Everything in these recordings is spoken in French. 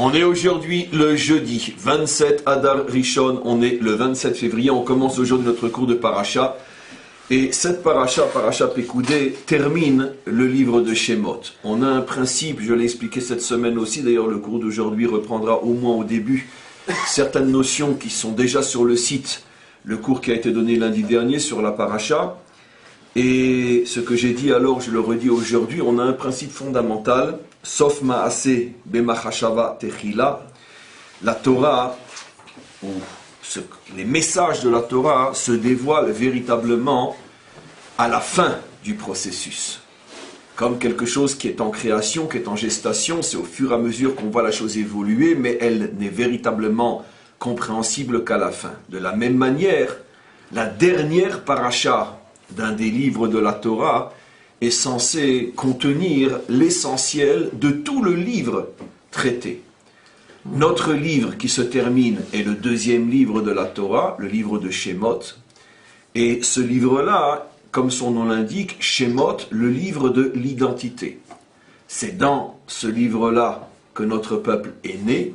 On est aujourd'hui le jeudi 27 Adar Rishon, on est le 27 février, on commence aujourd'hui notre cours de Paracha. Et cette Paracha Pekoudé, termine le livre de Shemot. On a un principe, je l'ai expliqué cette semaine aussi, d'ailleurs le cours d'aujourd'hui reprendra au moins au début certaines notions qui sont déjà sur le site, le cours qui a été donné lundi dernier sur la Paracha. Et ce que j'ai dit alors, je le redis aujourd'hui, on a un principe fondamental, Sof Ma'aseh B'Machashava Techila, la Torah, ou les messages de la Torah se dévoilent véritablement à la fin du processus. Comme quelque chose qui est en création, qui est en gestation, c'est au fur et à mesure qu'on voit la chose évoluer, mais elle n'est véritablement compréhensible qu'à la fin. De la même manière, la dernière paracha d'un des livres de la Torah est censée contenir l'essentiel de tout le livre traité. Notre livre qui se termine est le deuxième livre de la Torah, le livre de Shemot. Et ce livre-là, comme son nom l'indique, Shemot, le livre de l'identité. C'est dans ce livre-là que notre peuple est né.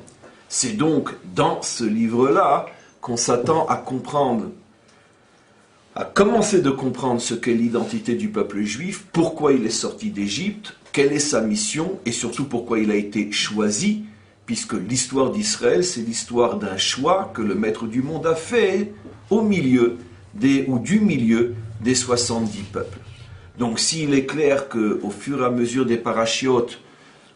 C'est donc dans ce livre-là qu'on s'attend à comprendre, à commencer de comprendre ce qu'est l'identité du peuple juif, pourquoi il est sorti d'Égypte, quelle est sa mission et surtout pourquoi il a été choisi, puisque l'histoire d'Israël, c'est l'histoire d'un choix que le Maître du monde a fait du milieu des 70 peuples. Donc s'il est clair qu'au fur et à mesure des parachiotes,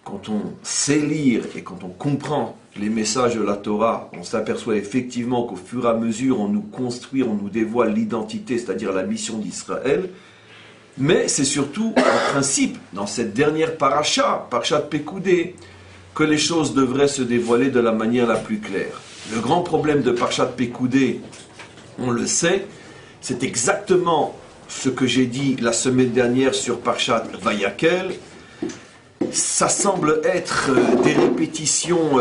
quand on sait lire et quand on comprend les messages de la Torah, on s'aperçoit effectivement qu'au fur et à mesure on nous construit, on nous dévoile l'identité, c'est-à-dire la mission d'Israël. Mais c'est surtout un principe dans cette dernière paracha Pekoudé, que les choses devraient se dévoiler de la manière la plus claire. Le grand problème de Parashat Pekoudé, on le sait, c'est exactement ce que j'ai dit la semaine dernière sur Parashat Vayakel. Ça semble être des répétitions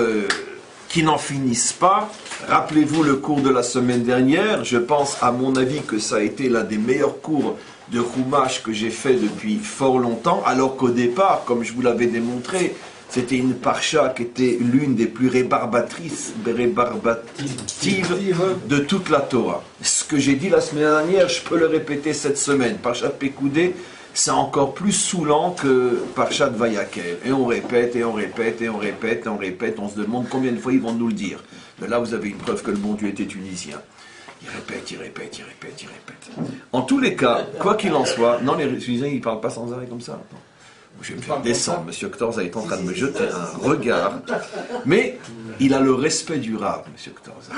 qui n'en finissent pas. Rappelez-vous le cours de la semaine dernière, je pense à mon avis que ça a été l'un des meilleurs cours de Chumash que j'ai fait depuis fort longtemps, alors qu'au départ, comme je vous l'avais démontré, c'était une parcha qui était l'une des plus rébarbatives de toute la Torah. Ce que j'ai dit la semaine dernière, je peux le répéter cette semaine. Parashat Pekoudé, c'est encore plus saoulant que Parashat Vayakel. Et on répète, et on répète, et on répète, et on répète. On se demande combien de fois ils vont nous le dire. De là, vous avez une preuve que le bon Dieu était tunisien. Il répète, il répète, il répète, il répète. En tous les cas, quoi qu'il en soit, non, les Tunisiens, ils ne parlent pas sans arrêt comme ça. Non. Je vais me faire descendre, M. Ktorza est en train de me jeter un regard, mais il a le respect du Rav, M. Ktorza.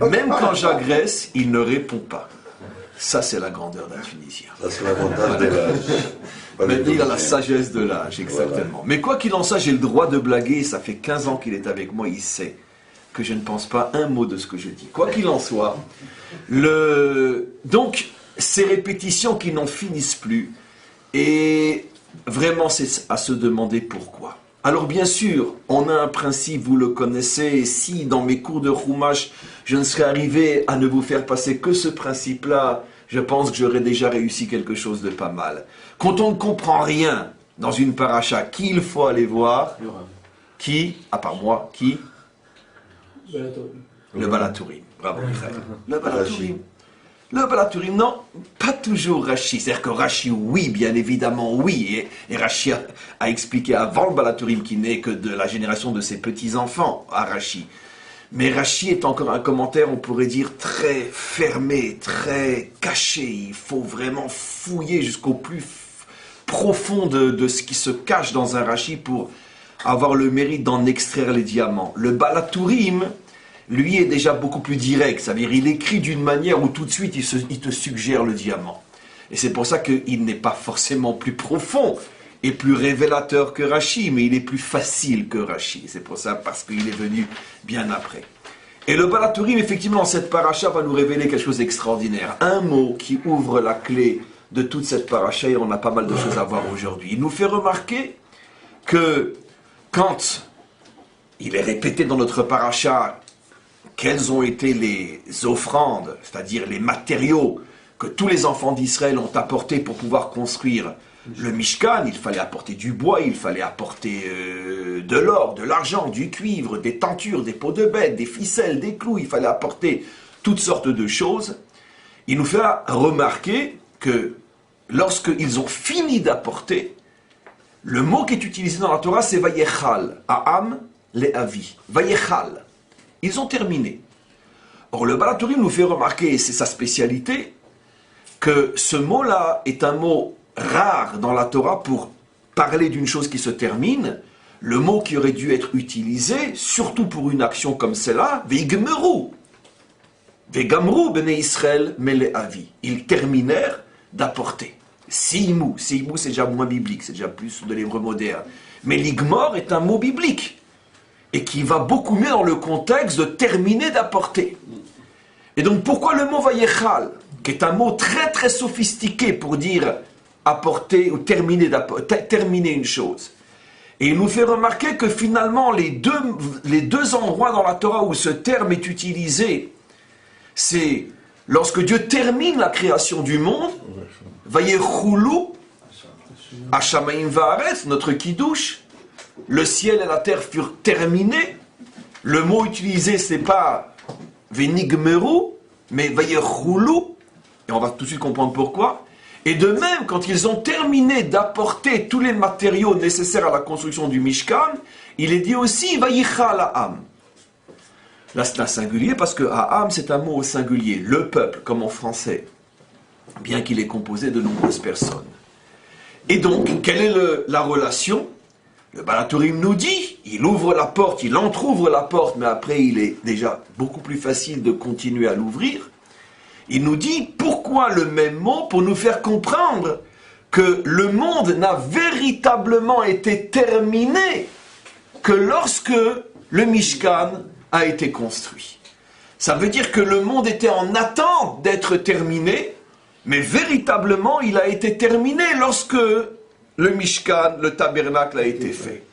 Même quand j'agresse, il ne répond pas. Ça, c'est la grandeur d'un Tunisien. Ça, c'est l'avantage de l'âge. Mais il a la sagesse de l'âge, exactement. Voilà. Mais quoi qu'il en soit, j'ai le droit de blaguer, ça fait 15 ans qu'il est avec moi, il sait que je ne pense pas un mot de ce que je dis. Quoi qu'il en soit, donc, ces répétitions qui n'en finissent plus, et vraiment, c'est à se demander pourquoi. Alors bien sûr, on a un principe, vous le connaissez, et si dans mes cours de Chumash, je ne serais arrivé à ne vous faire passer que ce principe-là, je pense que j'aurais déjà réussi quelque chose de pas mal. Quand on ne comprend rien dans une paracha, qui il faut aller voir? Qui, à part moi, qui? Le Balatourim. Bravo, Michael. Le Balatourim. Le Balatourim, non, pas toujours Rashi. C'est-à-dire que Rashi, oui, bien évidemment, oui. Et Rashi a expliqué avant le Balatourim qui n'est que de la génération de ses petits-enfants à Rashi. Mais Rashi est encore un commentaire, on pourrait dire, très fermé, très caché. Il faut vraiment fouiller jusqu'au plus profond de ce qui se cache dans un Rashi pour avoir le mérite d'en extraire les diamants. Le Balatourim, lui, est déjà beaucoup plus direct. C'est-à-dire, il écrit d'une manière où tout de suite, il te suggère le diamant. Et c'est pour ça qu'il n'est pas forcément plus profond et plus révélateur que Rashi, mais il est plus facile que Rashi. C'est pour ça, parce qu'il est venu bien après. Et le Balatourim, effectivement, dans cette paracha, va nous révéler quelque chose d'extraordinaire. Un mot qui ouvre la clé de toute cette paracha, et on a pas mal de choses à voir aujourd'hui. Il nous fait remarquer que quand il est répété dans notre paracha quelles ont été les offrandes, c'est-à-dire les matériaux que tous les enfants d'Israël ont apportés pour pouvoir construire Le Mishkan, il fallait apporter du bois, il fallait apporter de l'or, de l'argent, du cuivre, des tentures, des peaux de bête, des ficelles, des clous, il fallait apporter toutes sortes de choses. Il nous fait remarquer que lorsqu'ils ont fini d'apporter, le mot qui est utilisé dans la Torah, c'est Vayechal, Aham Le'avi. Vayechal. Ils ont terminé. Or, le Baal HaTurim nous fait remarquer, et c'est sa spécialité, que ce mot-là est un mot rare dans la Torah pour parler d'une chose qui se termine. Le mot qui aurait dû être utilisé, surtout pour une action comme celle-là, Veigmeru. Vegamru bnei Israël mele'avi. Ils terminèrent d'apporter. Simu c'est déjà moins biblique, c'est déjà plus de l'hébreu moderne. Mais l'igmor est un mot biblique. Et qui va beaucoup mieux dans le contexte de terminer d'apporter. Et donc pourquoi le mot vayechal, qui est un mot très très sophistiqué pour dire apporter ou terminer une chose. Et il nous fait remarquer que finalement les deux endroits dans la Torah où ce terme est utilisé, c'est lorsque Dieu termine la création du monde, Vayechulu, Hashamayim va'aretz, notre kiddush, le ciel et la terre furent terminés. Le mot utilisé, c'est pas Venigmeru, mais Vayechulu, et on va tout de suite comprendre pourquoi. Et de même, quand ils ont terminé d'apporter tous les matériaux nécessaires à la construction du Mishkan, il est dit aussi Vayichal Ha'am. Là, c'est un singulier parce que Ha'am, c'est un mot au singulier, le peuple, comme en français, bien qu'il est composé de nombreuses personnes. Et donc, quelle est la relation? Le Baal HaTurim nous dit, il ouvre la porte, il entrouvre la porte, mais après, il est déjà beaucoup plus facile de continuer à l'ouvrir. Il nous dit pourquoi le même mot pour nous faire comprendre que le monde n'a véritablement été terminé que lorsque le Mishkan a été construit. Ça veut dire que le monde était en attente d'être terminé, mais véritablement il a été terminé lorsque le Mishkan, le tabernacle a été fait.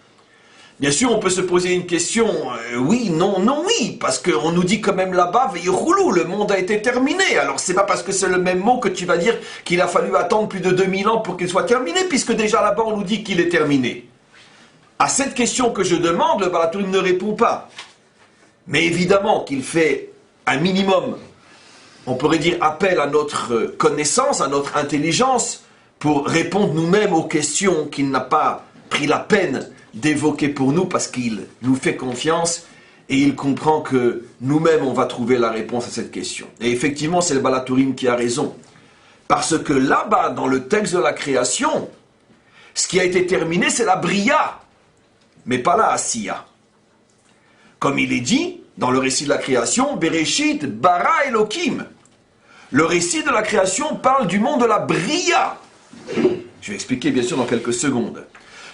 Bien sûr, on peut se poser une question, oui, non, non, oui, parce qu'on nous dit quand même là-bas, Veillroulou, le monde a été terminé. Alors, c'est pas parce que c'est le même mot que tu vas dire qu'il a fallu attendre plus de 2000 ans pour qu'il soit terminé, puisque déjà là-bas, on nous dit qu'il est terminé. À cette question que je demande, le Baal HaTurim ne répond pas. Mais évidemment qu'il fait un minimum, on pourrait dire appel à notre connaissance, à notre intelligence, pour répondre nous-mêmes aux questions qu'il n'a pas pris la peine d'évoquer pour nous parce qu'il nous fait confiance et il comprend que nous-mêmes on va trouver la réponse à cette question. Et effectivement, c'est le Baal HaTurim qui a raison. Parce que là-bas, dans le texte de la création, ce qui a été terminé, c'est la Bria, mais pas la Asiya. Comme il est dit dans le récit de la création, Bereshit bara Elohim. Le récit de la création parle du monde de la Bria. Je vais expliquer bien sûr dans quelques secondes.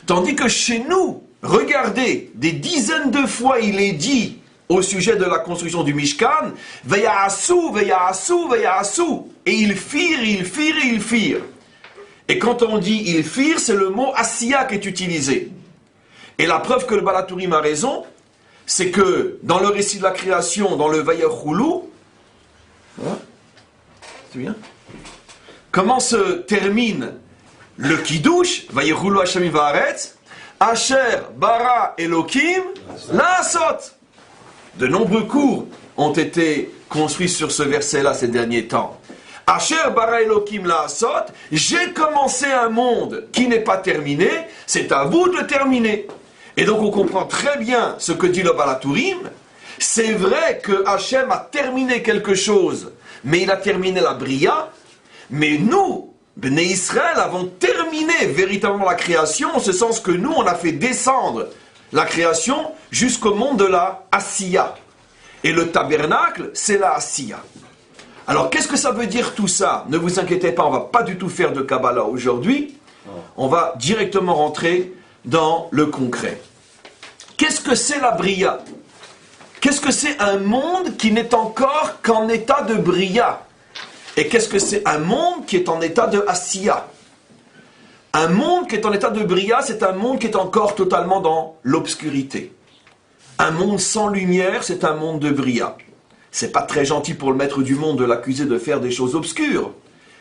Tandis que chez nous, regardez, des dizaines de fois il est dit au sujet de la construction du Mishkan, Veya'asu, Veya'asu, Veya'asu. Et ils firent, ils firent, ils firent. Et quand on dit ils firent, c'est le mot Asiya qui est utilisé. Et la preuve que le Baal HaTurim a raison, c'est que dans le récit de la création, dans le Vayechulu, c'est bien. Comment se termine le Kiddush, Vayechulu Hashem va'aretz, Asher bara Elohim la'asot. De nombreux cours ont été construits sur ce verset-là ces derniers temps. Asher bara Elohim la'asot, j'ai commencé un monde qui n'est pas terminé, c'est à vous de le terminer. Et donc on comprend très bien ce que dit le Baal HaTurim. C'est vrai que Hachem a terminé quelque chose, mais il a terminé la Bria. Mais nous, Bnei Israël, avons terminé véritablement la création, en ce sens que nous, on a fait descendre la création jusqu'au monde de la Asiya. Et le tabernacle, c'est la Asiya. Alors, qu'est-ce que ça veut dire tout ça? Ne vous inquiétez pas, on ne va pas du tout faire de Kabbalah aujourd'hui. On va directement rentrer dans le concret. Qu'est-ce que c'est la Bria? Qu'est-ce que c'est un monde qui n'est encore qu'en état de Bria? Et qu'est-ce que c'est un monde qui est en état de Asiya? Un monde qui est en état de Bria, c'est un monde qui est encore totalement dans l'obscurité. Un monde sans lumière, c'est un monde de Bria. C'est pas très gentil pour le maître du monde de l'accuser de faire des choses obscures,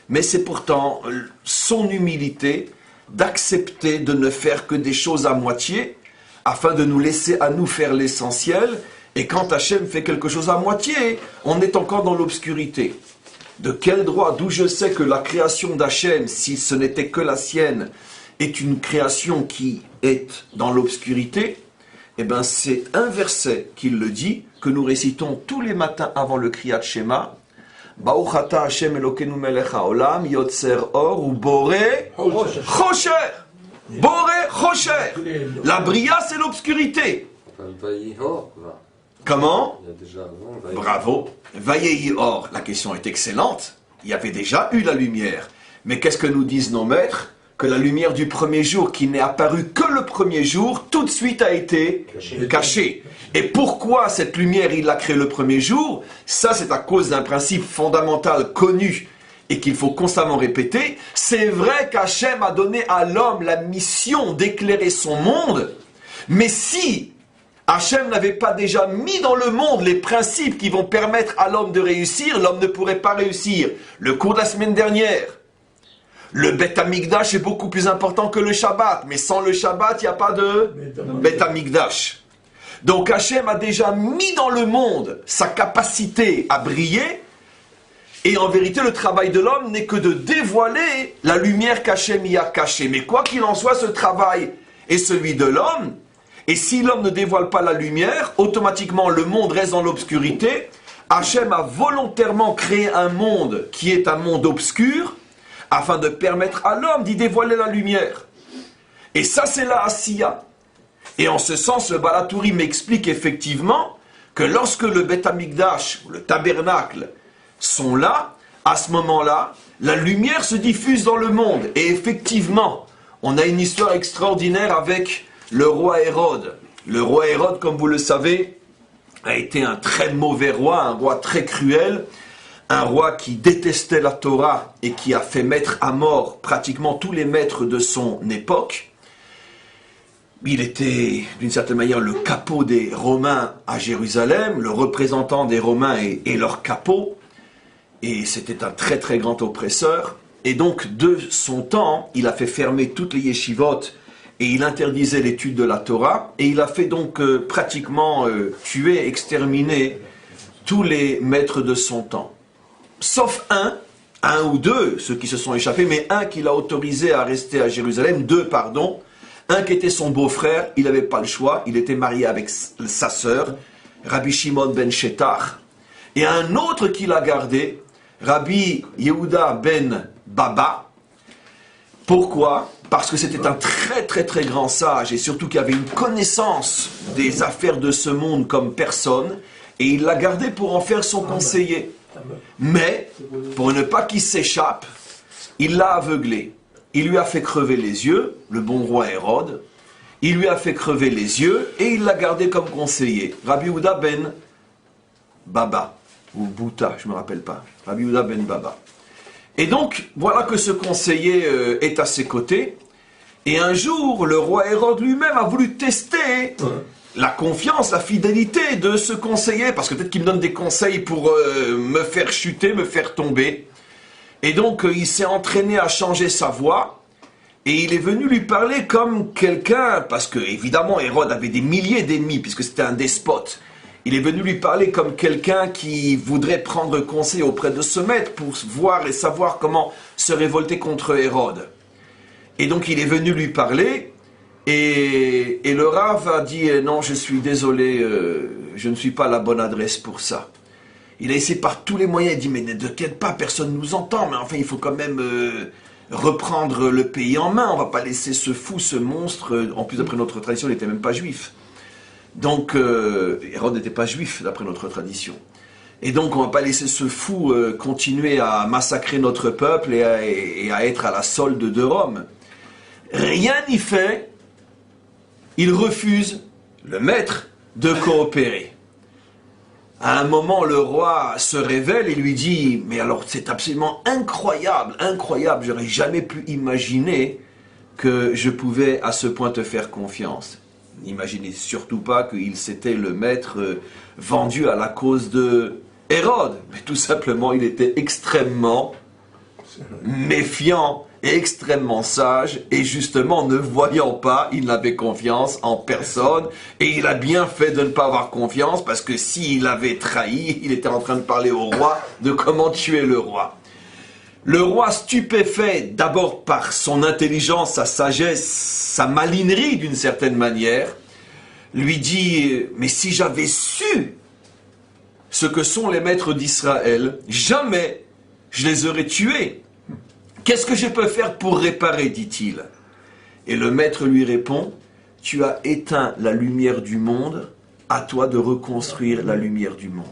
mais c'est pourtant son humilité, d'accepter de ne faire que des choses à moitié, afin de nous laisser à nous faire l'essentiel. Et quand Hachem fait quelque chose à moitié, on est encore dans l'obscurité. De quel droit, d'où je sais que la création d'Hachem, si ce n'était que la sienne, est une création qui est dans l'obscurité? Eh bien, c'est un verset qui le dit, que nous récitons tous les matins avant le Kriyat Shema. Baruch ata Hashem Elokeinu melech haolam, yotzer or ou boré chosher. Boré chosher. La bria, c'est l'obscurité. Comment? Bravo. Vayehi or. La question est excellente. Il y avait déjà eu la lumière. Mais qu'est-ce que nous disent nos maîtres? Que la lumière du premier jour, qui n'est apparue que le premier jour, tout de suite a été cachée. Et pourquoi cette lumière, il l'a créée le premier jour? Ça, c'est à cause d'un principe fondamental connu et qu'il faut constamment répéter. C'est vrai qu'Hachem a donné à l'homme la mission d'éclairer son monde, mais si Hachem n'avait pas déjà mis dans le monde les principes qui vont permettre à l'homme de réussir, l'homme ne pourrait pas réussir. Le cours de la semaine dernière, le Beth Amikdash est beaucoup plus important que le Shabbat, mais sans le Shabbat, il n'y a pas de Beth Amikdash. Donc Hachem a déjà mis dans le monde sa capacité à briller, et en vérité le travail de l'homme n'est que de dévoiler la lumière qu'Hachem y a cachée. Mais quoi qu'il en soit, ce travail est celui de l'homme, et si l'homme ne dévoile pas la lumière, automatiquement le monde reste dans l'obscurité. Hachem a volontairement créé un monde qui est un monde obscur, afin de permettre à l'homme d'y dévoiler la lumière. Et ça, c'est la Asiya. Et en ce sens, le Balaturi m'explique effectivement que lorsque le Beth Amikdash, ou le tabernacle, sont là, à ce moment-là, la lumière se diffuse dans le monde. Et effectivement, on a une histoire extraordinaire avec le roi Hérode. Le roi Hérode, comme vous le savez, a été un très mauvais roi, un roi très cruel, un roi qui détestait la Torah et qui a fait mettre à mort pratiquement tous les maîtres de son époque. Il était d'une certaine manière le capot des Romains à Jérusalem, le représentant des Romains et leur capot. Et c'était un très très grand oppresseur. Et donc de son temps, il a fait fermer toutes les yeshivot et il interdisait l'étude de la Torah. Et il a fait donc pratiquement tuer, exterminer tous les maîtres de son temps. Sauf un ou deux, ceux qui se sont échappés, mais un qu'il a autorisé à rester à Jérusalem, un qui était son beau-frère, il n'avait pas le choix, il était marié avec sa sœur, Rabbi Shimon ben Shetar, et un autre qu'il a gardé, Rabbi Yehuda ben Baba. Pourquoi? Parce que c'était un très très très grand sage, et surtout qu'il avait une connaissance des affaires de ce monde comme personne, et il l'a gardé pour en faire son conseiller. Mais, pour ne pas qu'il s'échappe, il l'a aveuglé. Il lui a fait crever les yeux, le bon roi Hérode. Il lui a fait crever les yeux et il l'a gardé comme conseiller. Rabbi Yehuda ben Baba, ou Bouta, je ne me rappelle pas. Rabbi Yehuda ben Baba. Et donc, voilà que ce conseiller est à ses côtés. Et un jour, le roi Hérode lui-même a voulu tester la confiance, la fidélité de ce conseiller, parce que peut-être qu'il me donne des conseils pour me faire chuter, me faire tomber. Et donc il s'est entraîné à changer sa voix, et il est venu lui parler comme quelqu'un, parce que évidemment Hérode avait des milliers d'ennemis, puisque c'était un despote. Il est venu lui parler comme quelqu'un qui voudrait prendre conseil auprès de ce maître pour voir et savoir comment se révolter contre Hérode. Et donc il est venu lui parler, et le Rav a dit « Non, je suis désolé, je ne suis pas la bonne adresse pour ça ». Il a essayé par tous les moyens, il dit « Mais ne t'inquiète pas, personne ne nous entend, mais enfin il faut quand même reprendre le pays en main, on ne va pas laisser ce fou, ce monstre, en plus d'après notre tradition, il n'était même pas juif. Donc, Hérode n'était pas juif d'après notre tradition. Et donc on ne va pas laisser ce fou continuer à massacrer notre peuple et à être à la solde de Rome. Rien n'y fait. Il refuse, le maître, de coopérer. À un moment, le roi se révèle et lui dit « Mais alors, c'est absolument incroyable, incroyable, j'aurais jamais pu imaginer que je pouvais à ce point te faire confiance. » N'imaginez surtout pas qu'il s'était le maître vendu à la cause de Hérode. Mais tout simplement, il était extrêmement méfiant et extrêmement sage, et justement, ne voyant pas, il n'avait confiance en personne, et il a bien fait de ne pas avoir confiance, parce que s'il avait trahi, il était en train de parler au roi de comment tuer le roi. Le roi, stupéfait d'abord par son intelligence, sa sagesse, sa malinerie d'une certaine manière, lui dit « Mais si j'avais su ce que sont les maîtres d'Israël, jamais je les aurais tués. Qu'est-ce que je peux faire pour réparer ?» dit-il. Et le maître lui répond « Tu as éteint la lumière du monde, à toi de reconstruire la lumière du monde. »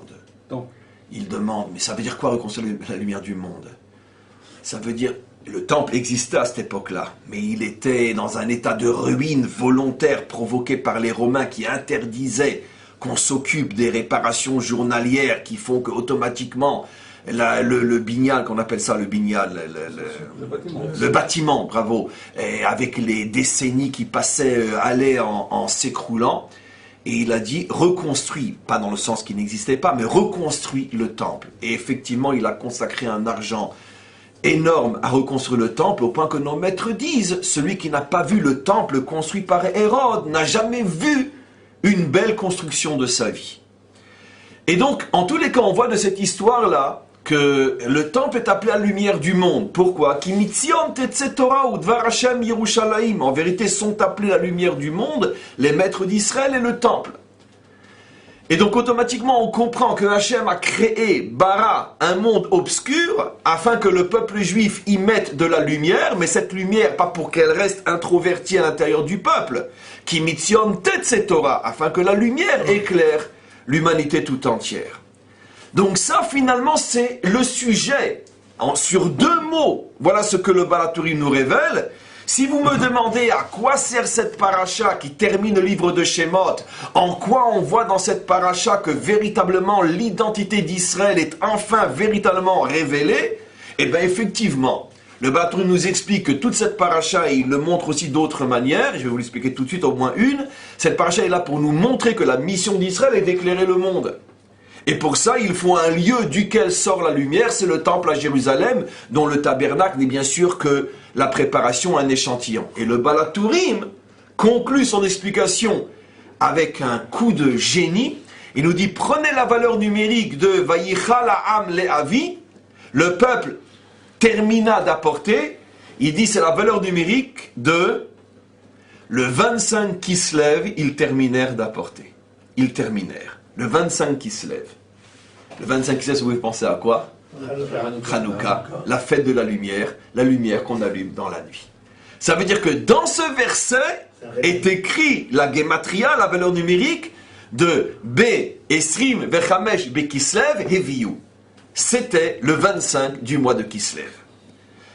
Il demande « Mais ça veut dire quoi reconstruire la lumière du monde ?» Ça veut dire, le temple existait à cette époque-là, mais il était dans un état de ruine volontaire provoqué par les Romains qui interdisaient qu'on s'occupe des réparations journalières qui font qu'automatiquement le bignal, qu'on appelle ça le bignal, le bâtiment, bravo, et avec les décennies qui passaient, allaient en s'écroulant. Et il a dit, reconstruit, pas dans le sens qui n'existait pas, mais reconstruit le temple. Et effectivement, il a consacré un argent énorme à reconstruire le temple, au point que nos maîtres disent, celui qui n'a pas vu le temple construit par Hérode n'a jamais vu une belle construction de sa vie. Et donc, en tous les cas, on voit de cette histoire-là que le temple est appelé la lumière du monde. Pourquoi ? En vérité, sont appelés la lumière du monde les maîtres d'Israël et le temple. Et donc automatiquement on comprend que Hachem a créé, bara, un monde obscur, afin que le peuple juif y mette de la lumière, mais cette lumière, pas pour qu'elle reste introvertie à l'intérieur du peuple, qui mitzion tet Torah, afin que la lumière éclaire l'humanité tout entière. Donc ça finalement c'est le sujet, sur 2 mots, voilà ce que le Baal HaTurim nous révèle. Si vous me demandez à quoi sert cette paracha qui termine le livre de Shemot, en quoi on voit dans cette paracha que véritablement l'identité d'Israël est enfin véritablement révélée, eh bien effectivement, le Baal HaTurim nous explique que toute cette paracha, et il le montre aussi d'autres manières, je vais vous l'expliquer tout de suite au moins une, cette paracha est là pour nous montrer que la mission d'Israël est d'éclairer le monde. Et pour ça, il faut un lieu duquel sort la lumière, c'est le temple à Jérusalem, dont le tabernacle n'est bien sûr que la préparation, un échantillon. Et le Baal HaTurim conclut son explication avec un coup de génie. Il nous dit, prenez la valeur numérique de Vayichal ha'am le'avi, le peuple termina d'apporter, il dit c'est la valeur numérique de le 25 Kislev, ils terminèrent d'apporter. Ils terminèrent. Le 25 Kislev. Le 25 Kislev, vous pouvez penser à quoi ? Hanouka, la fête de la lumière qu'on allume dans la nuit. Ça veut dire que dans ce verset est écrit la gematria, la valeur numérique de B, Esrim, Vechamesh, B, Kislev, Heviyu. C'était le 25 du mois de Kislev.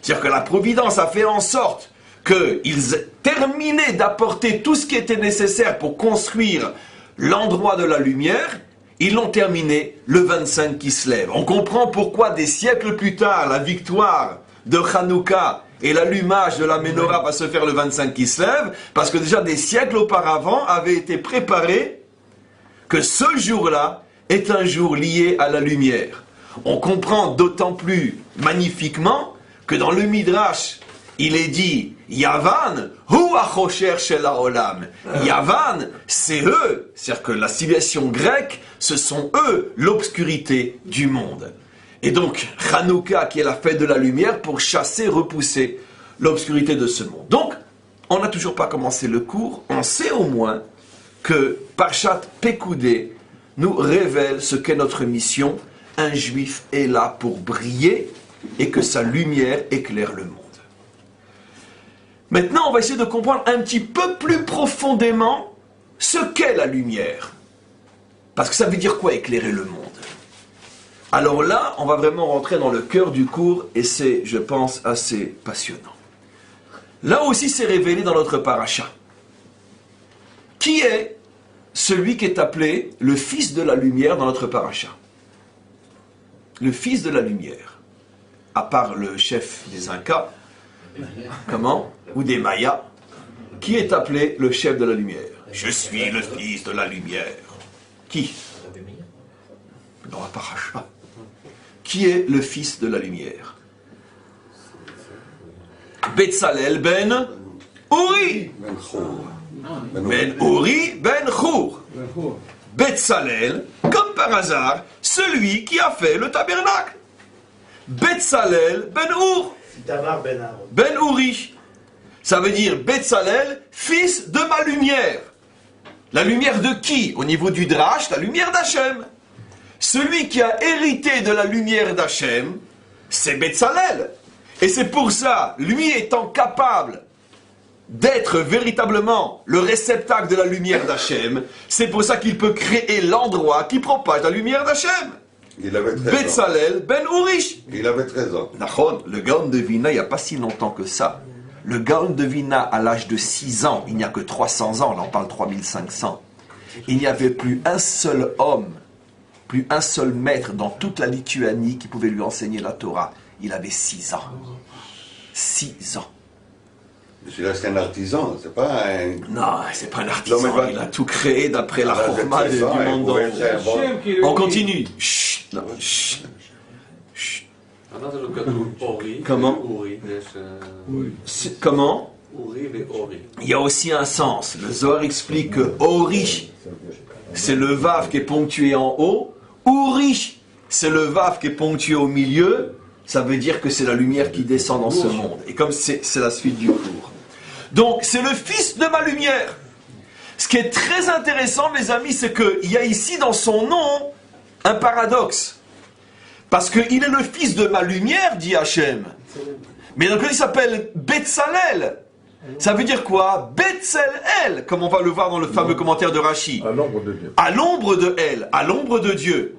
C'est-à-dire que la Providence a fait en sorte qu'ils terminaient d'apporter tout ce qui était nécessaire pour construire l'endroit de la lumière. Ils l'ont terminé le 25 Kislev. On comprend pourquoi des siècles plus tard, la victoire de Hanouka et l'allumage de la Menorah va se faire le 25 Kislev, parce que déjà des siècles auparavant avait été préparé que ce jour-là est un jour lié à la lumière. On comprend d'autant plus magnifiquement que dans le Midrash, il est dit Yavan, hu achosher shel haolam. Yavan, c'est eux, c'est-à-dire que la civilisation grecque, ce sont eux l'obscurité du monde. Et donc, Hanouka, qui est la fête de la lumière, pour chasser, repousser l'obscurité de ce monde. Donc, on n'a toujours pas commencé le cours, on sait au moins que Parshat Pekoudé nous révèle ce qu'est notre mission. Un juif est là pour briller et que sa lumière éclaire le monde. Maintenant, on va essayer de comprendre un petit peu plus profondément ce qu'est la lumière. Parce que ça veut dire quoi éclairer le monde? Alors là, on va vraiment rentrer dans le cœur du cours et c'est, je pense, assez passionnant. Là aussi, c'est révélé dans notre paracha. Qui est celui qui est appelé le fils de la lumière dans notre paracha? Le fils de la lumière. À part le chef des Incas, comment? Ou des Mayas. Qui est appelé le chef de la lumière? Je suis le fils de la lumière. Qui? Dans la paracha. Qui est le fils de la lumière? Betzalel ben Uri. Ben Uri ben Chour. Betzalel, comme par hasard, celui qui a fait le tabernacle. Betzalel ben Ur. Ben Uri. Ça veut dire Betzalel, fils de ma lumière. La lumière de qui? Au niveau du Drash, la lumière d'Hachem. Celui qui a hérité de la lumière d'Hachem, c'est Betzalel. Et c'est pour ça, lui étant capable d'être véritablement le réceptacle de la lumière d'Hachem, c'est pour ça qu'il peut créer l'endroit qui propage la lumière d'Hachem. Il avait 13 ans. Betzalel ben Urish. Il avait 13 ans. Le Gaon de Vilna, il n'y a pas si longtemps que ça. Le Gaon de Vilna, à l'âge de 6 ans, il n'y a que 300 ans, là on parle 3500. Il n'y avait plus un seul homme, plus un seul maître dans toute la Lituanie qui pouvait lui enseigner la Torah. Il avait 6 ans. 6 ans. Celui-là, c'est un artisan, c'est pas un... Non, c'est pas un artisan, Non, mais il a tout créé d'après la forma du monde d'en haut. On continue. Chut, non, chut. Chut. Comment? Comment? Il y a aussi un sens. Le Zohar explique que Ori, c'est le Vav qui est ponctué en haut. Uri, c'est le Vav qui est ponctué au milieu. Ça veut dire que c'est la lumière qui descend dans ce monde. Et comme c'est la suite du cours. Donc, c'est le fils de ma lumière. Ce qui est très intéressant, mes amis, c'est qu'il y a ici dans son nom un paradoxe. Parce qu'il est le fils de ma lumière, dit Hachem. Mais donc il s'appelle Betzalel. Ça veut dire quoi? Betzalel, comme on va le voir dans le fameux commentaire de Rashi. À l'ombre de Dieu. À l'ombre de elle, à l'ombre de Dieu.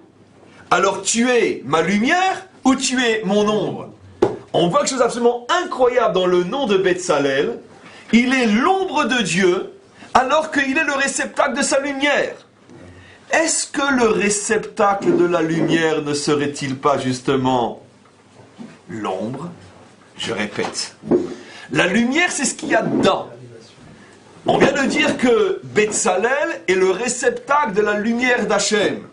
Alors tu es ma lumière ou tu es mon ombre? On voit quelque chose d'absolument incroyable dans le nom de Betzalel. Il est l'ombre de Dieu, alors qu'il est le réceptacle de sa lumière. Est-ce que le réceptacle de la lumière ne serait-il pas justement l'ombre? Je répète. La lumière, c'est ce qu'il y a dedans. On vient de dire que Betzalel est le réceptacle de la lumière d'Hachem.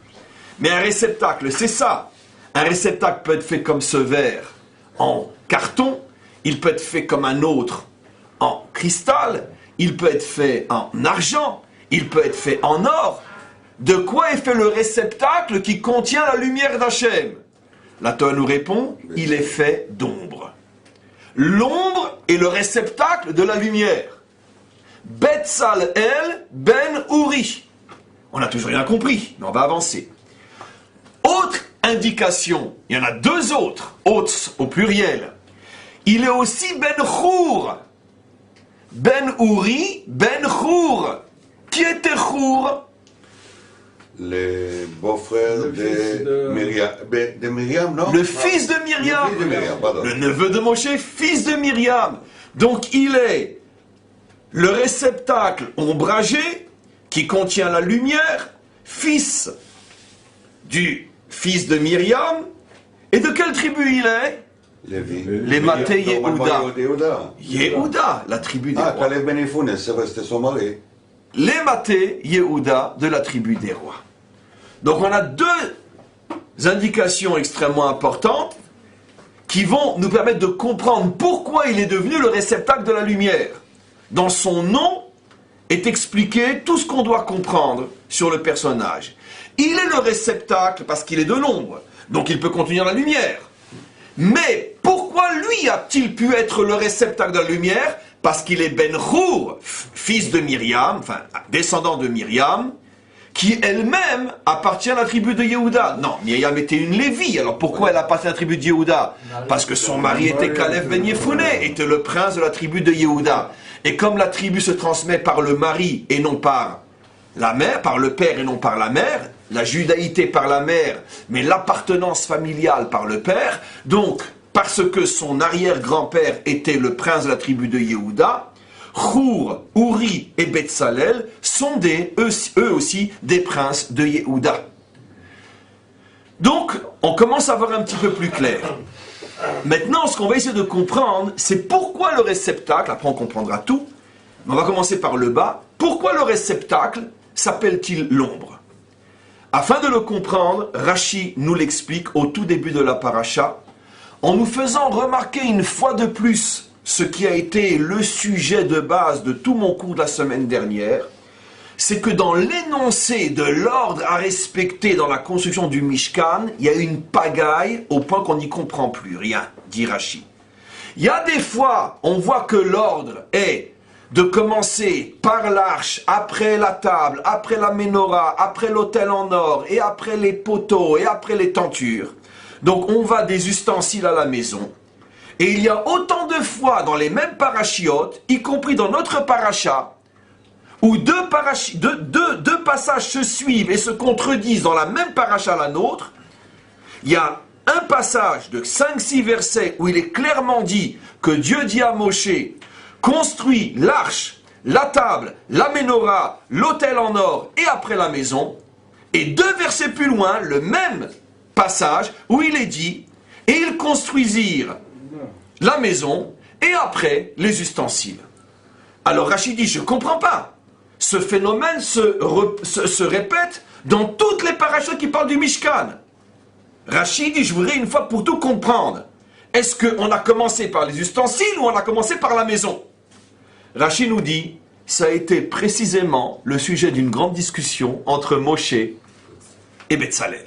Mais un réceptacle, c'est ça. Un réceptacle peut être fait comme ce verre en carton, il peut être fait comme un autre en cristal, il peut être fait en argent, il peut être fait en or. De quoi est fait le réceptacle qui contient la lumière d'Hachem? La Torah nous répond, il est fait d'ombre. L'ombre est le réceptacle de la lumière. Betzalel ben Uri. On n'a toujours rien compris, mais on va avancer. Autre indication, il y en a deux autres au pluriel. Il est aussi ben Chour. Ben Uri, ben Chour. Qui était Chour? Le beau-frère de Myriam, non? Le fils de Myriam. Le fils de Myriam, pardon. Le neveu de Moshe, fils de Myriam. Donc il est le réceptacle ombragé qui contient la lumière, fils du fils de Myriam. Et de quelle tribu il est? Les Maté Yehuda. Yehuda, la tribu des rois. Ah, Caleb Ben Yefounes, c'est vrai, c'était son mari. Les Maté Yehuda de la tribu des rois. Donc on a deux indications extrêmement importantes qui vont nous permettre de comprendre pourquoi il est devenu le réceptacle de la lumière. Dans son nom est expliqué tout ce qu'on doit comprendre sur le personnage. Il est le réceptacle parce qu'il est de l'ombre, donc il peut contenir la lumière. Mais pourquoi lui a-t-il pu être le réceptacle de la lumière? Parce qu'il est Ben Chour, fils de Myriam, enfin descendant de Myriam, qui elle-même appartient à la tribu de Yehuda. Non, Myriam était une Lévi, alors pourquoi elle appartient à la tribu de Yehuda? Parce que son mari était Caleb Ben Yefouné, était le prince de la tribu de Yehuda. Et comme la tribu se transmet par le mari et non par la mère, par le père et non par la mère, la judaïté par la mère, mais l'appartenance familiale par le père, donc parce que son arrière-grand-père était le prince de la tribu de Yehuda, Chour, Uri et Betzalel sont eux aussi des princes de Yehuda. Donc, on commence à voir un petit peu plus clair. Maintenant, ce qu'on va essayer de comprendre, c'est pourquoi le réceptacle, après on comprendra tout, mais on va commencer par le bas, pourquoi le réceptacle s'appelle-t-il l'ombre? Afin de le comprendre, Rashi nous l'explique au tout début de la paracha, en nous faisant remarquer une fois de plus ce qui a été le sujet de base de tout mon cours de la semaine dernière, c'est que dans l'énoncé de l'ordre à respecter dans la construction du Mishkan, il y a une pagaille au point qu'on n'y comprend plus rien, dit Rashi. Il y a des fois, on voit que l'ordre est de commencer par l'arche, après la table, après la menorah, après l'autel en or, et après les poteaux, et après les tentures. Donc on va des ustensiles à la maison. Et il y a autant de fois dans les mêmes parachiotes, y compris dans notre paracha, où deux passages se suivent et se contredisent dans la même paracha la nôtre. Il y a un passage de 5-6 versets où il est clairement dit que Dieu dit à Moshe, construis l'arche, la table, la menorah, l'autel en or et après la maison. Et 2 versets plus loin, le même passage où il est dit, et ils construisirent la maison et après les ustensiles. Alors Rachid dit, je ne comprends pas. Ce phénomène se répète dans toutes les parachutes qui parlent du Mishkan. Rachid dit, je voudrais une fois pour tout comprendre. Est-ce qu'on a commencé par les ustensiles ou on a commencé par la maison? Rachid nous dit, ça a été précisément le sujet d'une grande discussion entre Moshe et Betzalel.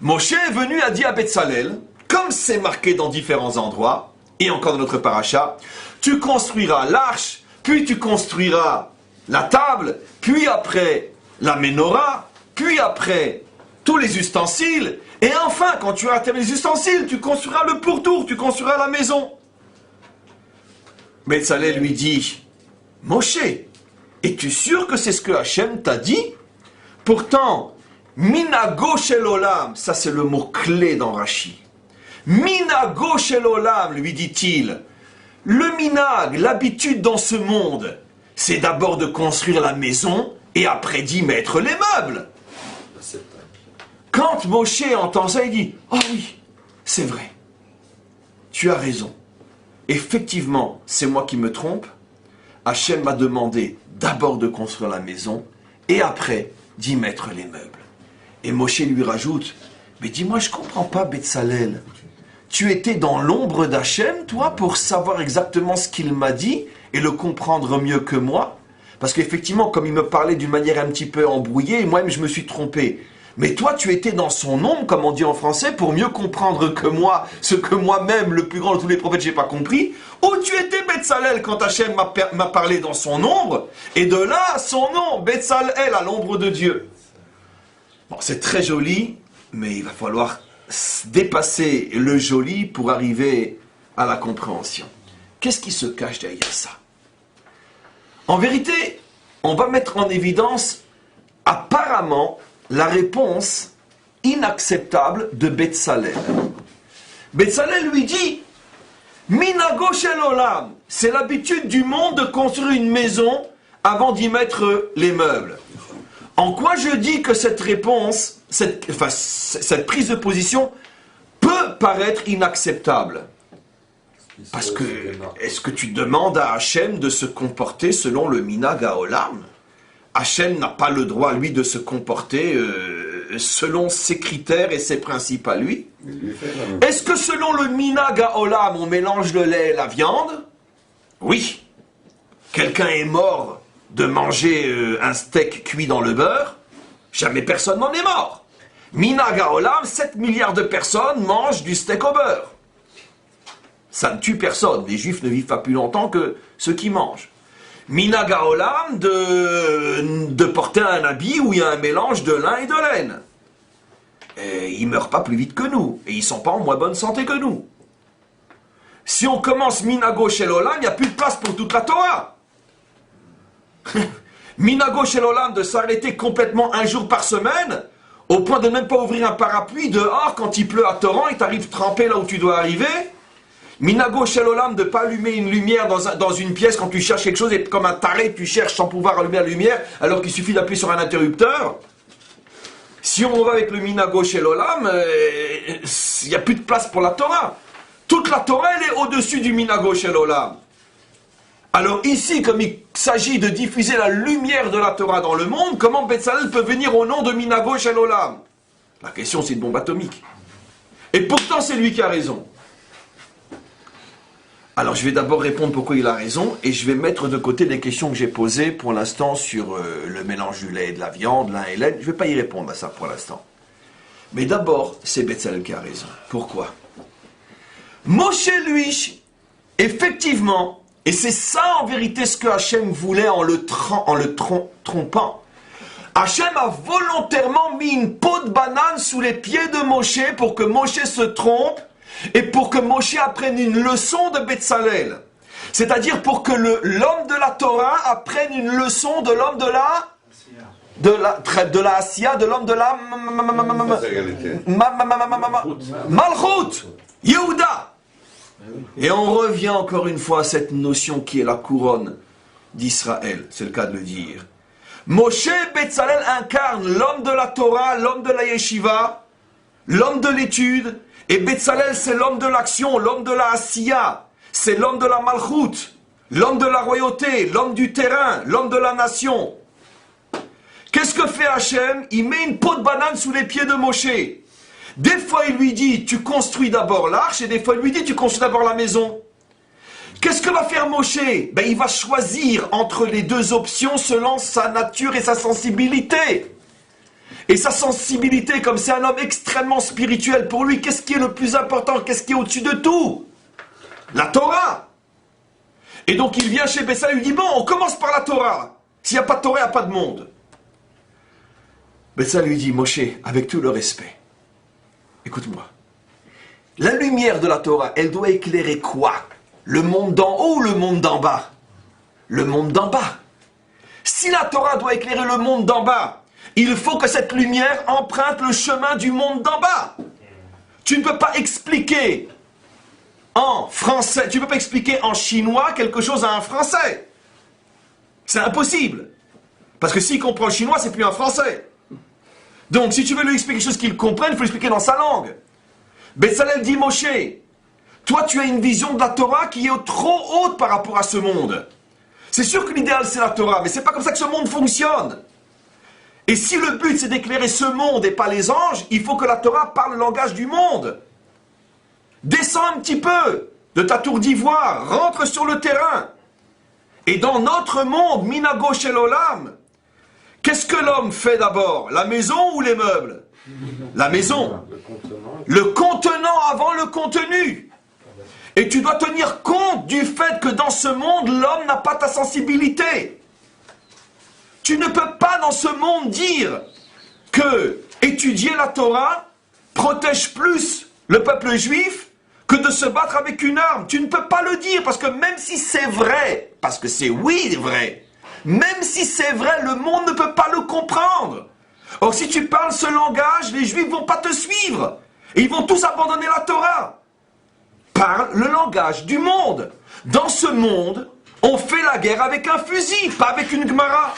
Moshe est venu a dit à Betzalel, comme c'est marqué dans différents endroits, et encore dans notre paracha, tu construiras l'arche, puis tu construiras la table, puis après la menorah, puis après tous les ustensiles, et enfin, quand tu auras terminé les ustensiles, tu construiras le pourtour, tu construiras la maison. Betzalel lui dit, Moshe, es-tu sûr que c'est ce que Hachem t'a dit? Pourtant, minago shel olam, ça c'est le mot clé dans Rashi. Minago shel olam, lui dit-il, le minag, l'habitude dans ce monde, c'est d'abord de construire la maison et après d'y mettre les meubles. Quand Moshe entend ça, il dit, oh oui, c'est vrai, tu as raison. Effectivement, c'est moi qui me trompe. Hachem m'a demandé d'abord de construire la maison et après d'y mettre les meubles. Et Moshe lui rajoute, mais dis-moi, je ne comprends pas, Betzalel. Tu étais dans l'ombre d'Hachem, toi, pour savoir exactement ce qu'il m'a dit et le comprendre mieux que moi? Parce qu'effectivement, comme il me parlait d'une manière un petit peu embrouillée, moi-même je me suis trompé. Mais toi, tu étais dans son ombre, comme on dit en français, pour mieux comprendre que moi, ce que moi-même, le plus grand de tous les prophètes, j'ai pas compris. Ou tu étais Betzalel quand Hachem m'a parlé dans son ombre, et de là, son nom, Betzalel, à l'ombre de Dieu. Bon, c'est très joli, mais il va falloir dépasser le joli pour arriver à la compréhension. Qu'est-ce qui se cache derrière ça? En vérité, on va mettre en évidence, apparemment, la réponse inacceptable de Betzalel. Betzalel lui dit, Minago shel olam, c'est l'habitude du monde de construire une maison avant d'y mettre les meubles. En quoi je dis que cette réponse, cette prise de position peut paraître inacceptable? Parce que, est-ce que tu demandes à Hachem de se comporter selon le minag haolam? Hachem n'a pas le droit, lui, de se comporter selon ses critères et ses principes à lui. Est-ce que selon le minag haolam, on mélange le lait et la viande? Oui. Quelqu'un est mort de manger un steak cuit dans le beurre? Jamais personne n'en est mort. Minag haolam, 7 milliards de personnes mangent du steak au beurre. Ça ne tue personne. Les juifs ne vivent pas plus longtemps que ceux qui mangent. Minag haolam, de porter un habit où il y a un mélange de lin et de laine. Et ils ne meurent pas plus vite que nous. Et ils ne sont pas en moins bonne santé que nous. Si on commence minago shel olam, il n'y a plus de place pour toute la Torah. Minago shel olam, de s'arrêter complètement un jour par semaine, au point de ne même pas ouvrir un parapluie dehors quand il pleut à torrent et t'arrives trempé là où tu dois arriver. Minago shel olam, de ne pas allumer une lumière dans une pièce quand tu cherches quelque chose et comme un taré tu cherches sans pouvoir allumer la lumière alors qu'il suffit d'appuyer sur un interrupteur. Si on va avec le minago shel olam, il n'y a plus de place pour la Torah. Toute la Torah elle est au-dessus du minago shel olam. Alors ici, comme il s'agit de diffuser la lumière de la Torah dans le monde, comment Betzalel peut venir au nom de minago shel olam? La question c'est une bombe atomique. Et pourtant c'est lui qui a raison. Alors je vais d'abord répondre pourquoi il a raison, et je vais mettre de côté les questions que j'ai posées pour l'instant sur le mélange du lait et de la viande, l'un et l'autre. Je ne vais pas y répondre à ça pour l'instant. Mais d'abord, c'est Betzalel qui a raison. Pourquoi? Moshe, lui, effectivement, et c'est ça en vérité ce que Hachem voulait en le trompant. Hachem a volontairement mis une peau de banane sous les pieds de Moshe pour que Moshe se trompe et pour que Moshe apprenne une leçon de Betzalel. C'est-à-dire pour que l'homme de la Torah apprenne une leçon de l'homme de la Asiya, de l'homme de la Malchut, Yehuda. Et on revient encore une fois à cette notion qui est la couronne d'Israël, c'est le cas de le dire. Moshe Betzalel incarne l'homme de la Torah, l'homme de la Yeshiva, l'homme de l'étude, et Betzalel c'est l'homme de l'action, l'homme de la Asiya, c'est l'homme de la Malchut, l'homme de la royauté, l'homme du terrain, l'homme de la nation. Qu'est-ce que fait Hachem? Il met une peau de banane sous les pieds de Moshe. Des fois il lui dit tu construis d'abord l'arche, et des fois il lui dit tu construis d'abord la maison. Qu'est-ce que va faire Moshe? Il va choisir entre les deux options selon sa nature et sa sensibilité. Et sa sensibilité, comme c'est un homme extrêmement spirituel, pour lui, qu'est-ce qui est le plus important? Qu'est-ce qui est au-dessus de tout? La Torah. Et donc il vient chez Betzalel et lui dit, bon, on commence par la Torah. S'il n'y a pas de Torah, il n'y a pas de monde. Betzalel lui dit, Moshe, avec tout le respect, écoute-moi. La lumière de la Torah, elle doit éclairer quoi? Le monde d'en haut ou le monde d'en bas? Le monde d'en bas. Si la Torah doit éclairer le monde d'en bas, il faut que cette lumière emprunte le chemin du monde d'en bas. Tu ne peux pas expliquer en français, tu ne peux pas expliquer en chinois quelque chose à un français. C'est impossible. Parce que s'il comprend le chinois, c'est plus un français. Donc si tu veux lui expliquer quelque chose qu'il comprenne, il faut l'expliquer dans sa langue. Betzalel dit, Moshe, toi tu as une vision de la Torah qui est trop haute par rapport à ce monde. C'est sûr que l'idéal c'est la Torah, mais c'est pas comme ça que ce monde fonctionne. Et si le but c'est d'éclairer ce monde et pas les anges, il faut que la Torah parle le langage du monde. Descends un petit peu de ta tour d'ivoire, rentre sur le terrain. Et dans notre monde, Minago Shel Olam, qu'est-ce que l'homme fait d'abord? La maison ou les meubles? La maison. Le contenant avant le contenu. Et tu dois tenir compte du fait que dans ce monde, l'homme n'a pas ta sensibilité. Tu ne peux pas dans ce monde dire que étudier la Torah protège plus le peuple juif que de se battre avec une arme. Tu ne peux pas le dire parce que même si c'est vrai, parce que c'est oui vrai, même si c'est vrai, le monde ne peut pas le comprendre. Or si tu parles ce langage, les juifs ne vont pas te suivre. Et ils vont tous abandonner la Torah. Parle le langage du monde. Dans ce monde, on fait la guerre avec un fusil, pas avec une Gemara.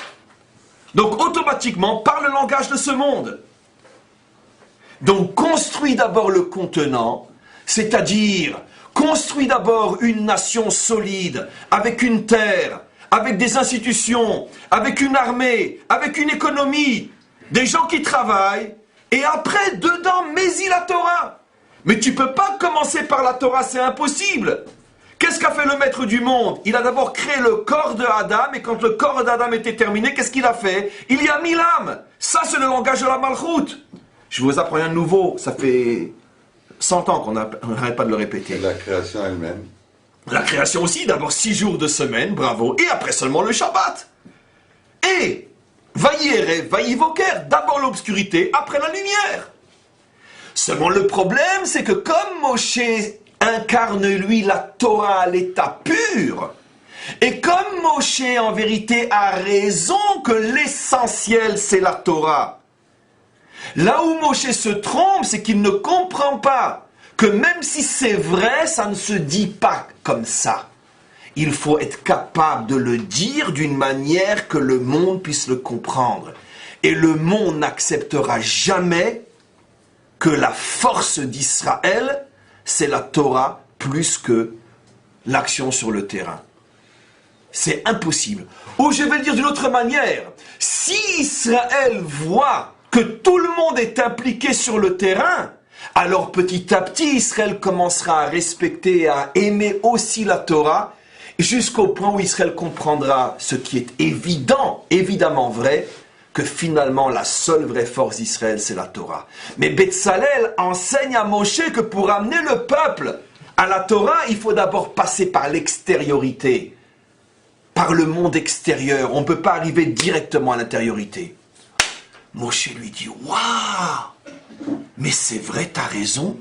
Donc automatiquement, parle le langage de ce monde. Donc construis d'abord le contenant, c'est-à-dire construis d'abord une nation solide, avec une terre, avec des institutions, avec une armée, avec une économie, des gens qui travaillent, et après, dedans, mets-y la Torah. Mais tu ne peux pas commencer par la Torah, c'est impossible. Qu'est-ce qu'a fait le maître du monde? Il a d'abord créé le corps de Adam, et quand le corps d'Adam était terminé, qu'est-ce qu'il a fait? Il y a mis l'âme. Ça, c'est le langage de la Malchut. Je vous apprends un nouveau, ça fait 100 ans qu'on n'arrête pas de le répéter. Et la création elle-même. La création aussi, d'abord 6 jours de semaine, bravo, et après seulement le Shabbat. Et, Vaïerev, Vaïvoker, d'abord l'obscurité, après la lumière. Seulement le problème, c'est que comme Moshe incarne lui la Torah à l'état pur, et comme Moshe en vérité a raison que l'essentiel c'est la Torah, là où Moshe se trompe, c'est qu'il ne comprend pas que même si c'est vrai, ça ne se dit pas comme ça. Il faut être capable de le dire d'une manière que le monde puisse le comprendre. Et le monde n'acceptera jamais que la force d'Israël, c'est la Torah plus que l'action sur le terrain. C'est impossible. Ou je vais le dire d'une autre manière, si Israël voit que tout le monde est impliqué sur le terrain, Alors petit à petit, Israël commencera à respecter, à aimer aussi la Torah, jusqu'au point où Israël comprendra ce qui est évident, évidemment vrai, que finalement la seule vraie force d'Israël, c'est la Torah. Mais Betzalel enseigne à Moshe que pour amener le peuple à la Torah, il faut d'abord passer par l'extériorité, par le monde extérieur. On ne peut pas arriver directement à l'intériorité. Moshe lui dit, waouh, mais c'est vrai, t'as raison.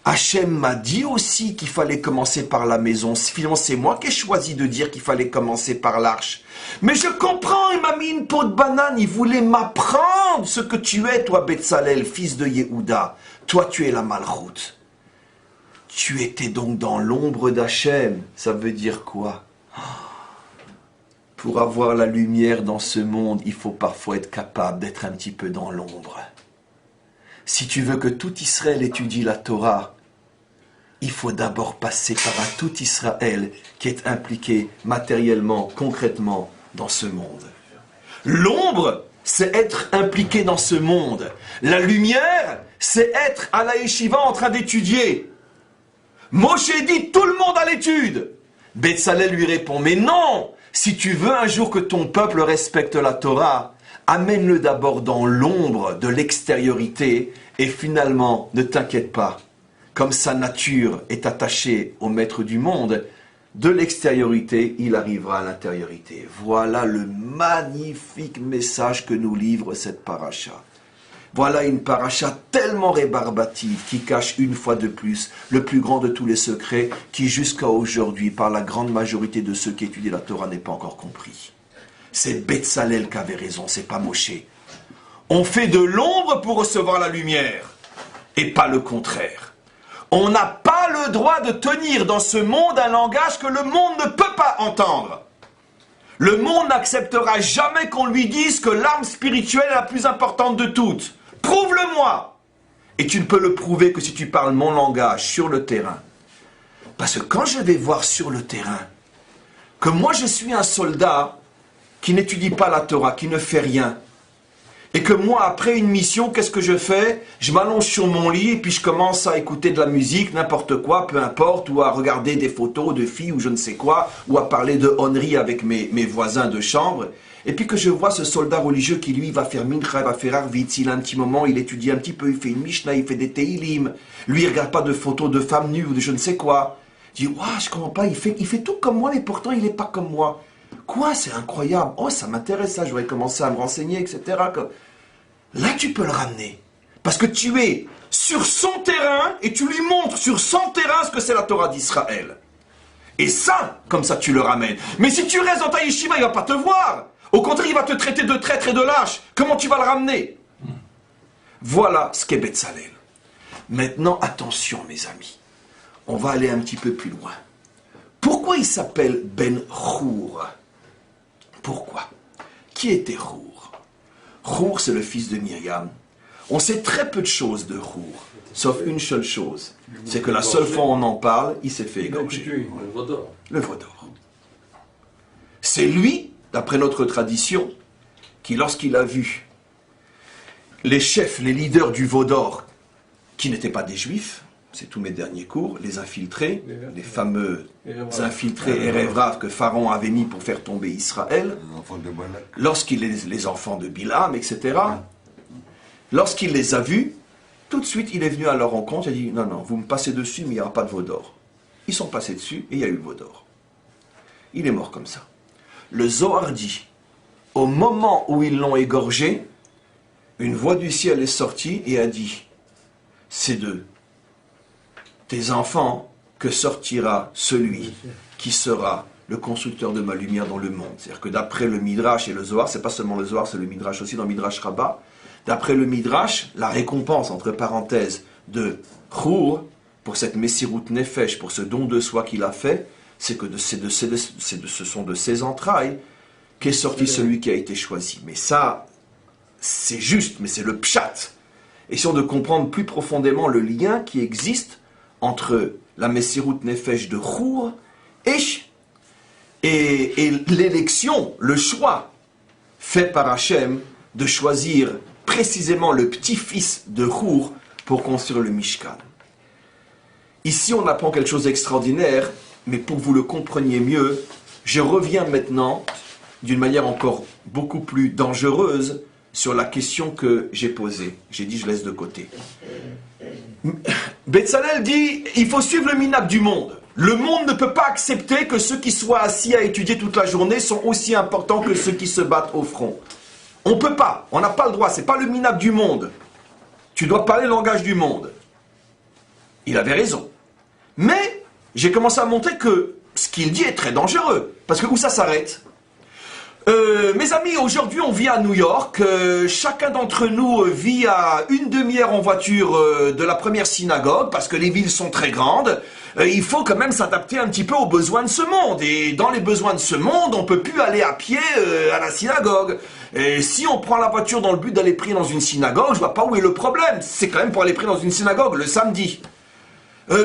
Hachem m'a dit aussi qu'il fallait commencer par la maison. Finalement, c'est moi qui ai choisi de dire qu'il fallait commencer par l'arche. Mais je comprends, il m'a mis une peau de banane. Il voulait m'apprendre ce que tu es, toi, Betzalel, fils de Yehuda. Toi, tu es la Malchoute. Tu étais donc dans l'ombre d'Hachem. Ça veut dire quoi? Pour avoir la lumière dans ce monde, il faut parfois être capable d'être un petit peu dans l'ombre. Si tu veux que tout Israël étudie la Torah, il faut d'abord passer par un tout Israël qui est impliqué matériellement, concrètement dans ce monde. L'ombre, c'est être impliqué dans ce monde. La lumière, c'est être à la yeshiva en train d'étudier. Moshe dit tout le monde à l'étude. Betzalel lui répond, mais non, si tu veux un jour que ton peuple respecte la Torah, amène-le d'abord dans l'ombre de l'extériorité et finalement, ne t'inquiète pas, comme sa nature est attachée au maître du monde, de l'extériorité, il arrivera à l'intériorité. Voilà le magnifique message que nous livre cette paracha. Voilà une paracha tellement rébarbative qui cache une fois de plus le plus grand de tous les secrets qui jusqu'à aujourd'hui, par la grande majorité de ceux qui étudient la Torah, n'est pas encore compris. C'est Betzalel qui avait raison, c'est pas Moshe. On fait de l'ombre pour recevoir la lumière, et pas le contraire. On n'a pas le droit de tenir dans ce monde un langage que le monde ne peut pas entendre. Le monde n'acceptera jamais qu'on lui dise que l'arme spirituelle est la plus importante de toutes. Prouve-le-moi. Et tu ne peux le prouver que si tu parles mon langage sur le terrain. Parce que quand je vais voir sur le terrain que moi je suis un soldat qui n'étudie pas la Torah, qui ne fait rien, et que moi, après une mission, qu'est-ce que je fais? Je m'allonge sur mon lit et puis je commence à écouter de la musique, n'importe quoi, peu importe, ou à regarder des photos de filles ou je ne sais quoi, ou à parler de honnerie avec mes voisins de chambre. Et puis que je vois ce soldat religieux qui, lui, va faire mincha, va faire arvitz, il a un petit moment, il étudie un petit peu, il fait une mishnah, il fait des teilim. Lui, il ne regarde pas de photos de femmes nues ou de je ne sais quoi. Je dis, waouh, je comprends pas, il fait tout comme moi, mais pourtant, il n'est pas comme moi. Quoi, c'est incroyable. Oh, ça m'intéresse, ça, je vais commencer à me renseigner, etc. Là, tu peux le ramener. Parce que tu es sur son terrain et tu lui montres sur son terrain ce que c'est la Torah d'Israël. Et ça, comme ça, tu le ramènes. Mais si tu restes dans ta yeshiva, il ne va pas te voir. Au contraire, il va te traiter de traître et de lâche. Comment tu vas le ramener? Voilà ce qu'est Betzalel. Maintenant, attention, mes amis. On va aller un petit peu plus loin. Pourquoi il s'appelle Ben Chour? Pourquoi? Qui était Chour? Chour, c'est le fils de Myriam. On sait très peu de choses de Chour, sauf une seule chose. C'est que la seule fois on en parle, il s'est fait égorger. Le veau d'or. C'est lui, d'après notre tradition, qui lorsqu'il a vu les chefs, les leaders du veau d'or, qui n'étaient pas des juifs, c'est tous mes derniers cours, les infiltrés, les fameux infiltrés Erev Rav que Pharaon avait mis pour faire tomber Israël, lorsqu'il les enfants de Bilam, etc., lorsqu'il les a vus, tout de suite il est venu à leur rencontre et a dit, non, non, vous me passez dessus, mais il n'y aura pas de veau d'or. Ils sont passés dessus et il y a eu le veau d'or. Il est mort comme ça. Le Zohar dit, au moment où ils l'ont égorgé, une voix du ciel est sortie et a dit, c'est de tes enfants que sortira celui qui sera le constructeur de ma lumière dans le monde. C'est-à-dire que d'après le Midrash et le Zohar, c'est pas seulement le Zohar, c'est le Midrash aussi dans le Midrash Rabbah, d'après le Midrash, la récompense, entre parenthèses, de Chour, pour cette Messirut Nefesh, pour ce don de soi qu'il a fait, c'est que ce sont de ses entrailles qu'est sorti celui qui a été choisi. Mais ça, c'est juste, mais c'est le pshat. Essayons de comprendre plus profondément le lien qui existe entre la Messirut Nefesh de Chour et l'élection, le choix fait par Hachem de choisir précisément le petit-fils de Chour pour construire le Mishkan. Ici, on apprend quelque chose d'extraordinaire, mais pour que vous le compreniez mieux, je reviens maintenant d'une manière encore beaucoup plus dangereuse sur la question que j'ai posée. J'ai dit, je laisse de côté. Betzalel dit, il faut suivre le minhag du monde. Le monde ne peut pas accepter que ceux qui soient assis à étudier toute la journée sont aussi importants que ceux qui se battent au front. On ne peut pas, on n'a pas le droit, c'est pas le minhag du monde. Tu dois parler le langage du monde. Il avait raison. Mais j'ai commencé à montrer que ce qu'il dit est très dangereux. Parce que où ça s'arrête ? Mes amis, aujourd'hui on vit à New York. Chacun d'entre nous vit à une demi-heure en voiture de la première synagogue, parce que les villes sont très grandes. Il faut quand même s'adapter un petit peu aux besoins de ce monde. Et dans les besoins de ce monde, on ne peut plus aller à pied à la synagogue. Et si on prend la voiture dans le but d'aller prier dans une synagogue, je vois pas où est le problème. C'est quand même pour aller prier dans une synagogue le samedi.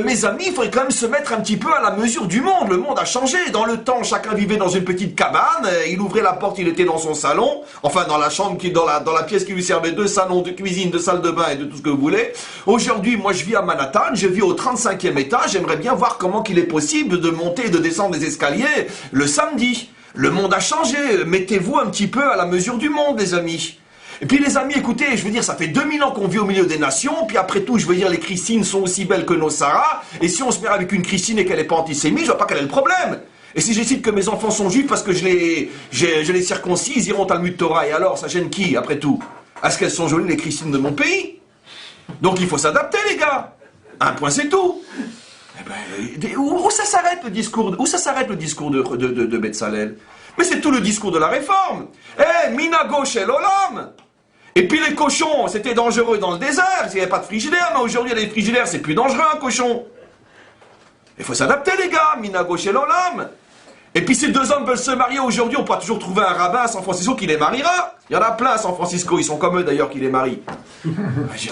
Mes amis, il faudrait quand même se mettre un petit peu à la mesure du monde. Le monde a changé. Dans le temps, chacun vivait dans une petite cabane. Il ouvrait la porte, il était dans son salon. Enfin, dans la chambre, dans la pièce qui lui servait de salon, de cuisine, de salle de bain et de tout ce que vous voulez. Aujourd'hui, moi, je vis à Manhattan. Je vis au 35e étage. J'aimerais bien voir comment il est possible de monter et de descendre les escaliers le samedi. Le monde a changé. Mettez-vous un petit peu à la mesure du monde, les amis. Et puis les amis, écoutez, je veux dire, ça fait 2000 ans qu'on vit au milieu des nations, puis après tout, je veux dire, les Christines sont aussi belles que nos Sarah, et si on se met avec une Christine et qu'elle n'est pas antisémite, je vois pas quel est le problème. Et si j'décide que mes enfants sont juifs parce que je les circoncis, ils iront au Talmud Torah, et alors, ça gêne qui, après tout? Est-ce qu'elles sont jolies, les Christines de mon pays? Donc il faut s'adapter, les gars. Un point, c'est tout. Eh ben, où ça s'arrête le discours de Betzalel? Mais c'est tout le discours de la réforme. Minago shel olam. Et puis les cochons, c'était dangereux dans le désert, il n'y avait pas de frigidaire, mais aujourd'hui il y a des frigidaires, c'est plus dangereux un cochon. Il faut s'adapter les gars, minago shel olam. Et puis si deux hommes veulent se marier aujourd'hui, on pourra toujours trouver un rabbin à San Francisco qui les mariera. Il y en a plein à San Francisco, ils sont comme eux d'ailleurs qui les marient.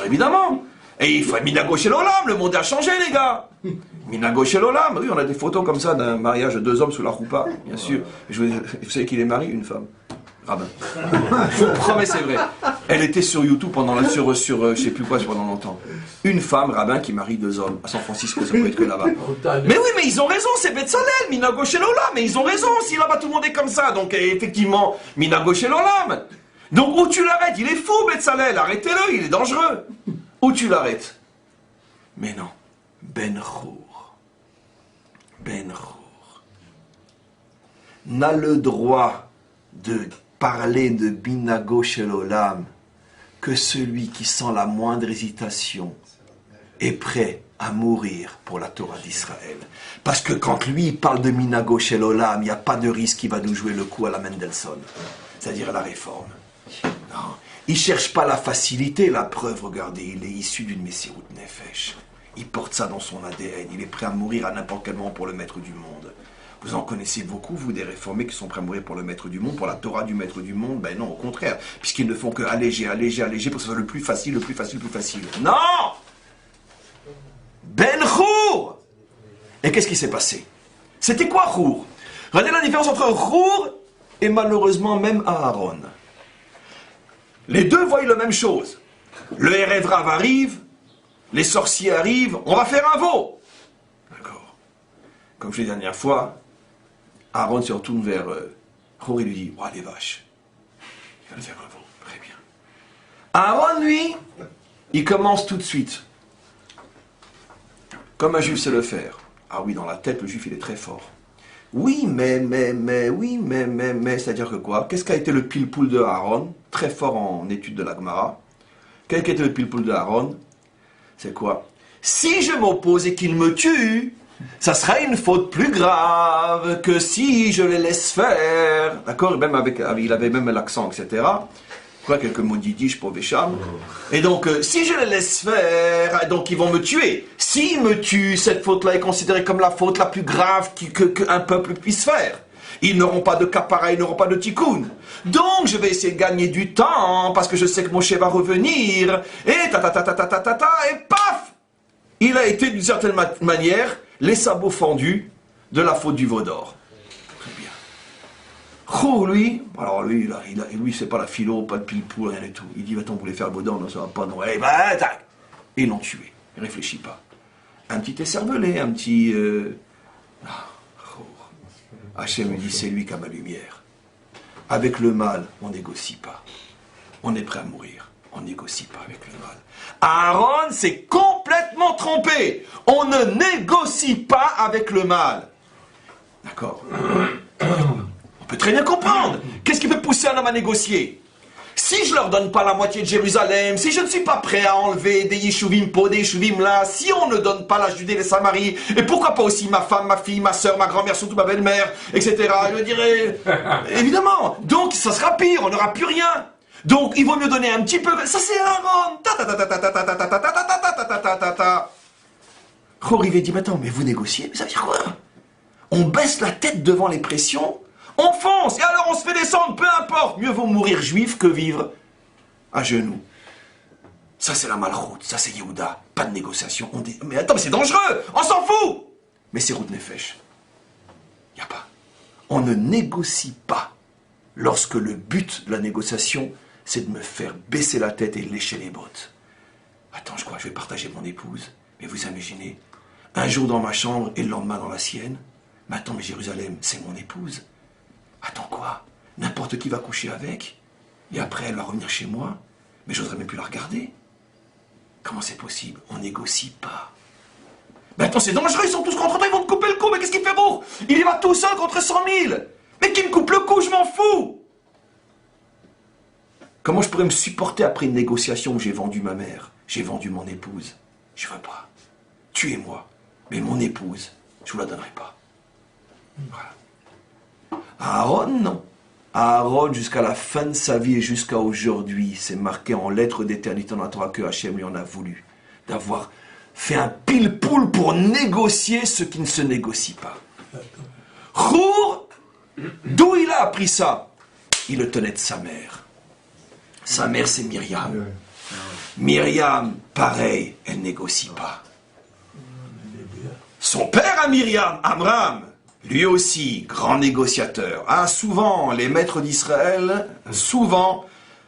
Évidemment. Et il faut minago shel olam, le monde a changé les gars. Minago shel olam, oui on a des photos comme ça d'un mariage de deux hommes sous la roupa, bien sûr. Vous savez qui les marie? Une femme. Rabbin. Je vous promets, c'est vrai. Elle était sur YouTube sur je sais plus quoi pendant longtemps. Une femme, rabbin, qui marie deux hommes à San Francisco, ça peut être que là-bas. Mais oui, mais ils ont raison, c'est Betzalel, minago shel olam, mais ils ont raison, si là-bas tout le monde est comme ça, donc effectivement, minago shel olam. Donc où tu l'arrêtes? Il est fou, Betzalel, arrêtez-le, il est dangereux. Où tu l'arrêtes? Mais non, Ben-Hur n'a le droit de parler de Binago Shel Olam que celui qui sent la moindre hésitation est prêt à mourir pour la Torah d'Israël. Parce que quand lui parle de Minago Shel Olam, il n'y a pas de risque qu'il va nous jouer le coup à la Mendelssohn, c'est-à-dire à la réforme. Non. Il ne cherche pas la facilité, la preuve, regardez, il est issu d'une Messirut Nefesh. Il porte ça dans son ADN, il est prêt à mourir à n'importe quel moment pour le maître du monde. Vous en connaissez beaucoup, vous, des réformés qui sont prêts à mourir pour le maître du monde, pour la Torah du maître du monde? Ben non, au contraire, puisqu'ils ne font que alléger pour que ce soit le plus facile. Non! Ben-Hur! Et qu'est-ce qui s'est passé? C'était quoi Hur? Regardez la différence entre Hur et malheureusement même Aaron. Les deux voient la même chose. Le Erev Rav arrive, les sorciers arrivent, on va faire un veau. D'accord. Comme je l'ai dit la dernière fois, Aaron se retourne vers Hur et lui dit, oh les vaches, il va le faire un veau, très bien. Aaron, lui, il commence tout de suite. Comme un juif sait le faire. Ah oui, dans la tête, le juif, il est très fort. Oui, mais, c'est-à-dire que quoi? Qu'est-ce qu'a été le pile-poule de Aaron? Très fort en études de la Gemara. Quel qu'a été le pile-poule de Aaron? C'est quoi? Si je m'oppose et qu'il me tue, ça sera une faute plus grave que si je les laisse faire. D'accord? Même il avait même l'accent, etc. Quoi, quelques mots d'Yiddish pour Vécham. Et donc, si je les laisse faire, donc ils vont me tuer. S'ils me tuent, cette faute-là est considérée comme la faute la plus grave qu'un peuple puisse faire. Ils n'auront pas de kapara, ils n'auront pas de tikkun. Donc, je vais essayer de gagner du temps, parce que je sais que Moshe va revenir. Et et paf! Il a été, d'une certaine manière, les sabots fendus de la faute du veau d'or. Très bien. Hur, lui, alors lui, c'est pas la philo, pas de pile-poule, rien du tout. Il dit, attends, vous voulez faire le veau d'or? Non, ça va pas, non. Eh ben, tac. Et ils l'ont tué. Il ne réfléchit pas. Un petit écervelé, un petit... Hachem me dit, c'est lui qui a ma lumière. Avec le mal, on négocie pas. On est prêt à mourir. On négocie pas avec le mal. Aaron s'est complètement trompé. On ne négocie pas avec le mal. D'accord. On peut très bien comprendre. Qu'est-ce qui peut pousser un homme à négocier? Si je leur donne pas la moitié de Jérusalem, si je ne suis pas prêt à enlever des Yeshuvim po, des Yeshuvim là, si on ne donne pas la Judée et les Samarie, et pourquoi pas aussi ma femme, ma fille, ma soeur, ma grand-mère, surtout ma belle-mère, etc. Je dirais, évidemment. Donc ça sera pire, on n'aura plus rien. Donc il vaut mieux donner un petit peu. Ça c'est Aaron. Chorivé dit, mais attends, mais vous négociez, mais ça veut dire quoi? On baisse la tête devant les pressions. On fonce, et alors on se fait descendre, peu importe. Mieux vaut mourir juif que vivre à genoux. Ça c'est la malroute, ça c'est Yehuda. Pas de négociation. On dit, mais attends, mais c'est dangereux, on s'en fout. Mais c'est route nefesh. Il n'y a pas. On ne négocie pas lorsque le but de la négociation, c'est de me faire baisser la tête et lécher les bottes. Attends, je crois que je vais partager mon épouse. Mais vous imaginez, un jour dans ma chambre et le lendemain dans la sienne. Mais attends, mais Jérusalem, c'est mon épouse. Attends quoi? N'importe qui va coucher avec, et après elle va revenir chez moi, mais j'oserais même plus la regarder. Comment c'est possible? On négocie pas. Mais attends, c'est dangereux, ils sont tous contre toi, ils vont te couper le cou, mais qu'est-ce qu'il fait beau? Il y va tout seul contre 100 000. Mais qui me coupe le cou, je m'en fous. Comment je pourrais me supporter après une négociation où j'ai vendu ma mère, j'ai vendu mon épouse? Je veux pas. Tuez-moi, mais mon épouse, je vous la donnerai pas. Voilà. Aaron, non. Aaron, jusqu'à la fin de sa vie et jusqu'à aujourd'hui, c'est marqué en lettres d'éternité dans la Torah que Hachem lui en a voulu. D'avoir fait un pile-poule pour négocier ce qui ne se négocie pas. Chour, d'où il a appris ça? Il le tenait de sa mère. Sa mère, c'est Myriam. Myriam, pareil, elle négocie pas. Son père à Myriam, Amram, lui aussi, grand négociateur. Ah, souvent, les maîtres d'Israël, souvent,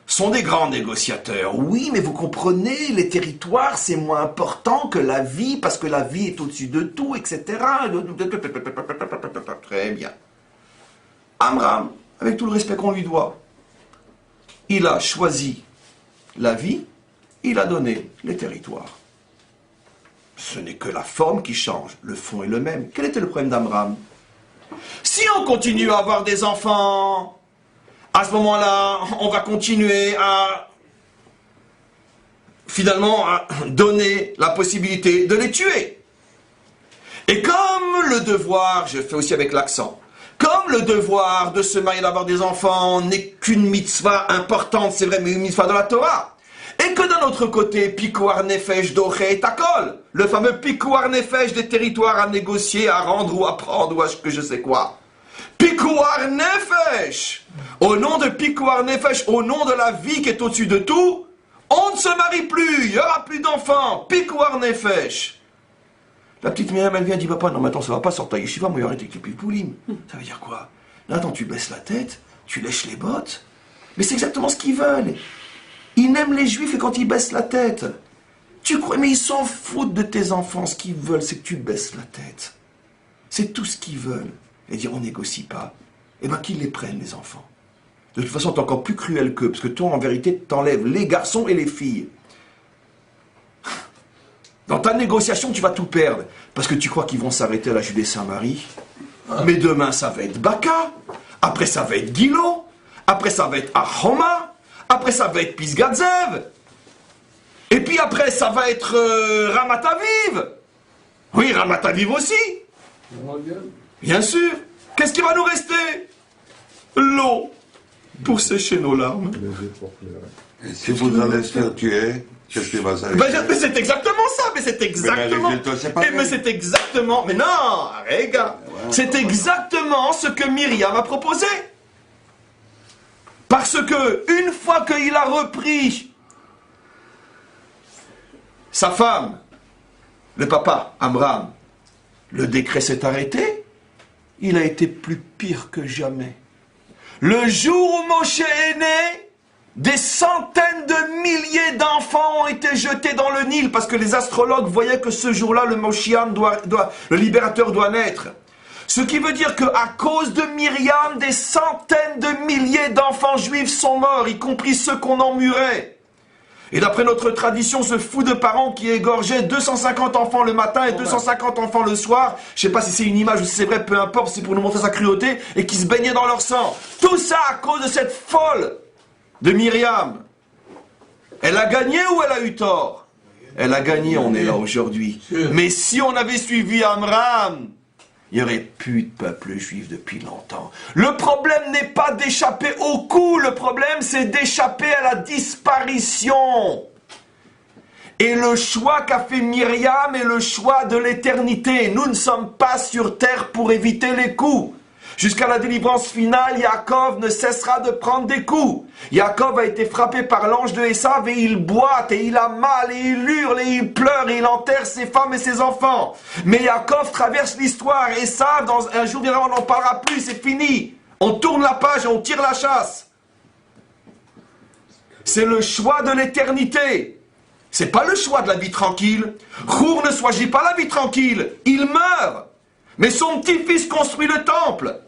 sont des grands négociateurs. Oui, mais vous comprenez, les territoires, c'est moins important que la vie, parce que la vie est au-dessus de tout, etc. Très bien. Amram, avec tout le respect qu'on lui doit, il a choisi la vie, il a donné les territoires. Ce n'est que la forme qui change, le fond est le même. Quel était le problème d'Amram? Si on continue à avoir des enfants, à ce moment-là, on va continuer à, finalement, à donner la possibilité de les tuer. Et comme le devoir, je fais aussi avec l'accent, comme le devoir de se marier et d'avoir des enfants n'est qu'une mitzvah importante, c'est vrai, mais une mitzvah de la Torah, et que d'un autre côté, Pikuar Nefesh Doché et Takol, le fameux Pikuar Nefesh des territoires à négocier, à rendre ou à prendre ou à ce que je sais quoi. Pikuar Nefesh, au nom de Pikuar Nefesh, au nom de la vie qui est au-dessus de tout, on ne se marie plus, il n'y aura plus d'enfants. Pikuar Nefesh. La petite Myriam, elle vient, dit papa, non, maintenant ça va pas sortir yeshiva, moi arrête avec les poulim. Ça veut dire quoi? Là, attends, tu baisses la tête, tu lèches les bottes. Mais c'est exactement ce qu'ils veulent. Ils n'aiment les juifs et quand ils baissent la tête. Tu crois, mais ils s'en foutent de tes enfants. Ce qu'ils veulent, c'est que tu baisses la tête. C'est tout ce qu'ils veulent. Et dire, on négocie pas. Eh bien, qu'ils les prennent, les enfants. De toute façon, t'es encore plus cruel qu'eux, parce que toi, en vérité, t'enlèves les garçons et les filles. Dans ta négociation, tu vas tout perdre. Parce que tu crois qu'ils vont s'arrêter à la Judée-Saint-Marie. Mais demain, ça va être Baka. Après, ça va être Gilo. Après, ça va être Ahoma. Après, ça va être Pisgadzev. Et puis après, ça va être Ramat Aviv. Oui, Ramat Aviv aussi. Bien sûr. Qu'est-ce qui va nous rester? L'eau pour sécher nos larmes. Et si vous allez se faire tuer, qu'est-ce qui va s'arrêter? Mais c'est exactement ça. Mais c'est exactement. Mais c'est exactement. Mais non, regarde. C'est exactement ce que Myriam a proposé. Parce que, une fois qu'il a repris sa femme, le papa, Amram, le décret s'est arrêté, il a été plus pire que jamais. Le jour où Moshe est né, Des centaines de milliers d'enfants ont été jetés dans le Nil parce que les astrologues voyaient que ce jour-là, le Moshiach le libérateur doit naître. Ce qui veut dire qu'à cause de Myriam, des centaines de milliers d'enfants juifs sont morts, y compris ceux qu'on emmurait. Et d'après notre tradition, ce fou de parents qui égorgeait 250 enfants le matin et 250 enfants le soir, je ne sais pas si c'est une image ou si c'est vrai, peu importe, c'est pour nous montrer sa cruauté, et qui se baignait dans leur sang. Tout ça à cause de cette folle de Myriam. Elle a gagné ou elle a eu tort? Elle a gagné, on est là aujourd'hui. Mais si on avait suivi Amram, il n'y aurait plus de peuple juif depuis longtemps. Le problème n'est pas d'échapper au coup, le problème c'est d'échapper à la disparition. Et le choix qu'a fait Myriam est le choix de l'éternité. Nous ne sommes pas sur terre pour éviter les coups. Jusqu'à la délivrance finale, Yaakov ne cessera de prendre des coups. Yaakov a été frappé par l'ange de Esav et il boite et il a mal et il hurle et il pleure et il enterre ses femmes et ses enfants. Mais Yaakov traverse l'histoire. Esav, dans un jour viendra, on n'en parlera plus, c'est fini. On tourne la page et on tire la chasse. C'est le choix de l'éternité. C'est pas le choix de la vie tranquille. Chour ne choisit pas la vie tranquille. Il meurt. Mais son petit-fils construit le temple,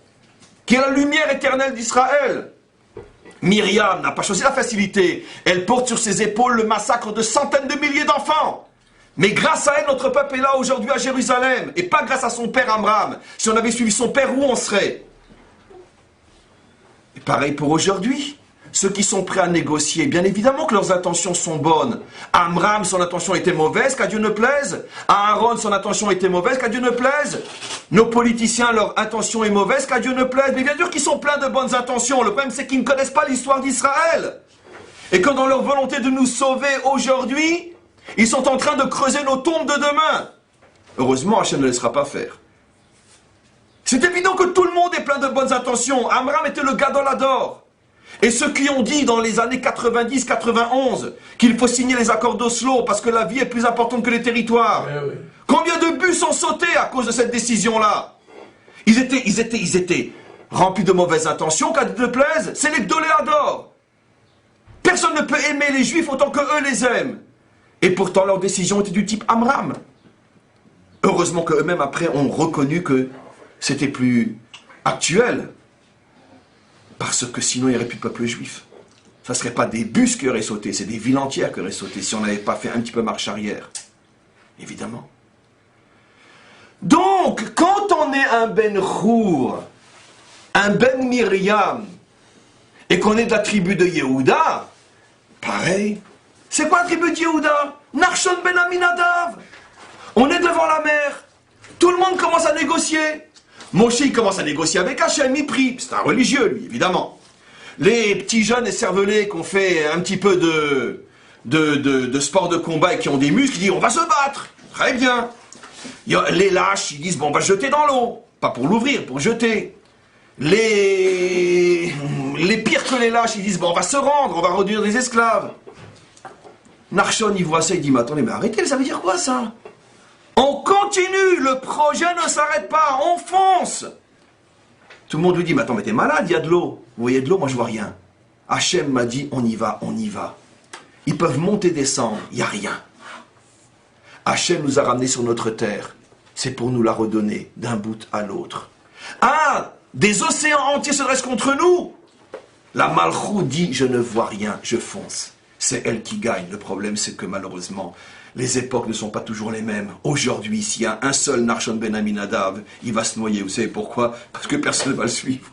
qui est la lumière éternelle d'Israël. Myriam n'a pas choisi la facilité. Elle porte sur ses épaules le massacre de centaines de milliers d'enfants. Mais grâce à elle, notre peuple est là aujourd'hui à Jérusalem. Et pas grâce à son père Amram. Si on avait suivi son père, où on serait? Et pareil pour aujourd'hui. Ceux qui sont prêts à négocier, bien évidemment que leurs intentions sont bonnes. Amram, son intention était mauvaise, qu'à Dieu ne plaise. Aaron, son intention était mauvaise, qu'à Dieu ne plaise. Nos politiciens, leur intention est mauvaise, qu'à Dieu ne plaise. Mais bien sûr qu'ils sont pleins de bonnes intentions. Le problème, c'est qu'ils ne connaissent pas l'histoire d'Israël. Et que dans leur volonté de nous sauver aujourd'hui, ils sont en train de creuser nos tombes de demain. Heureusement, Hachem ne laissera pas faire. C'est évident que tout le monde est plein de bonnes intentions. Amram était le Gadol Hador. Et ceux qui ont dit dans les années 90-91 qu'il faut signer les accords d'Oslo parce que la vie est plus importante que les territoires. Oui. Combien de bus ont sauté à cause de cette décision-là? Ils étaient remplis de mauvaises intentions, qu'à Dieu ne plaise. C'est les Gdolé Hador. Personne ne peut aimer les Juifs autant que eux les aiment. Et pourtant leur décision était du type Amram. Heureusement qu'eux-mêmes après ont reconnu que c'était plus actuel. Parce que sinon, il n'y aurait plus de peuple juif. Ça ne serait pas des bus qui auraient sauté, c'est des villes entières qui auraient sauté si on n'avait pas fait un petit peu marche arrière. Évidemment. Donc, quand on est un Ben Chour, un Ben Myriam, et qu'on est de la tribu de Yehuda, pareil. C'est quoi la tribu de Yehuda? Nachshon Ben Aminadav. On est devant la mer. Tout le monde commence à négocier. Moshe, il commence à négocier avec Hachem, il prie. C'est un religieux, lui, évidemment. Les petits jeunes écervelés qui ont fait un petit peu de sport de combat et qui ont des muscles, ils disent on va se battre. Très bien. Les lâches, ils disent bon, on va jeter dans l'eau. Pas pour l'ouvrir, pour jeter. Les pires que les lâches, ils disent bon, on va se rendre, on va réduire des esclaves. Nachshon, il voit ça, il dit mais attendez, mais arrêtez, ça veut dire quoi ça? On continue, le projet ne s'arrête pas, on fonce. Tout le monde lui dit, mais attends, mais t'es malade, il y a de l'eau. Vous voyez de l'eau, moi je vois rien. Hachem m'a dit, on y va, on y va. Ils peuvent monter, descendre, il n'y a rien. Hachem nous a ramenés sur notre terre. C'est pour nous la redonner d'un bout à l'autre. Ah, des océans entiers se dressent contre nous. La Malchoute dit, je ne vois rien, je fonce. C'est elle qui gagne. Le problème, c'est que malheureusement, les époques ne sont pas toujours les mêmes. Aujourd'hui, s'il y a un seul Nachshon Ben Aminadav, il va se noyer. Vous savez pourquoi? Parce que personne ne va le suivre.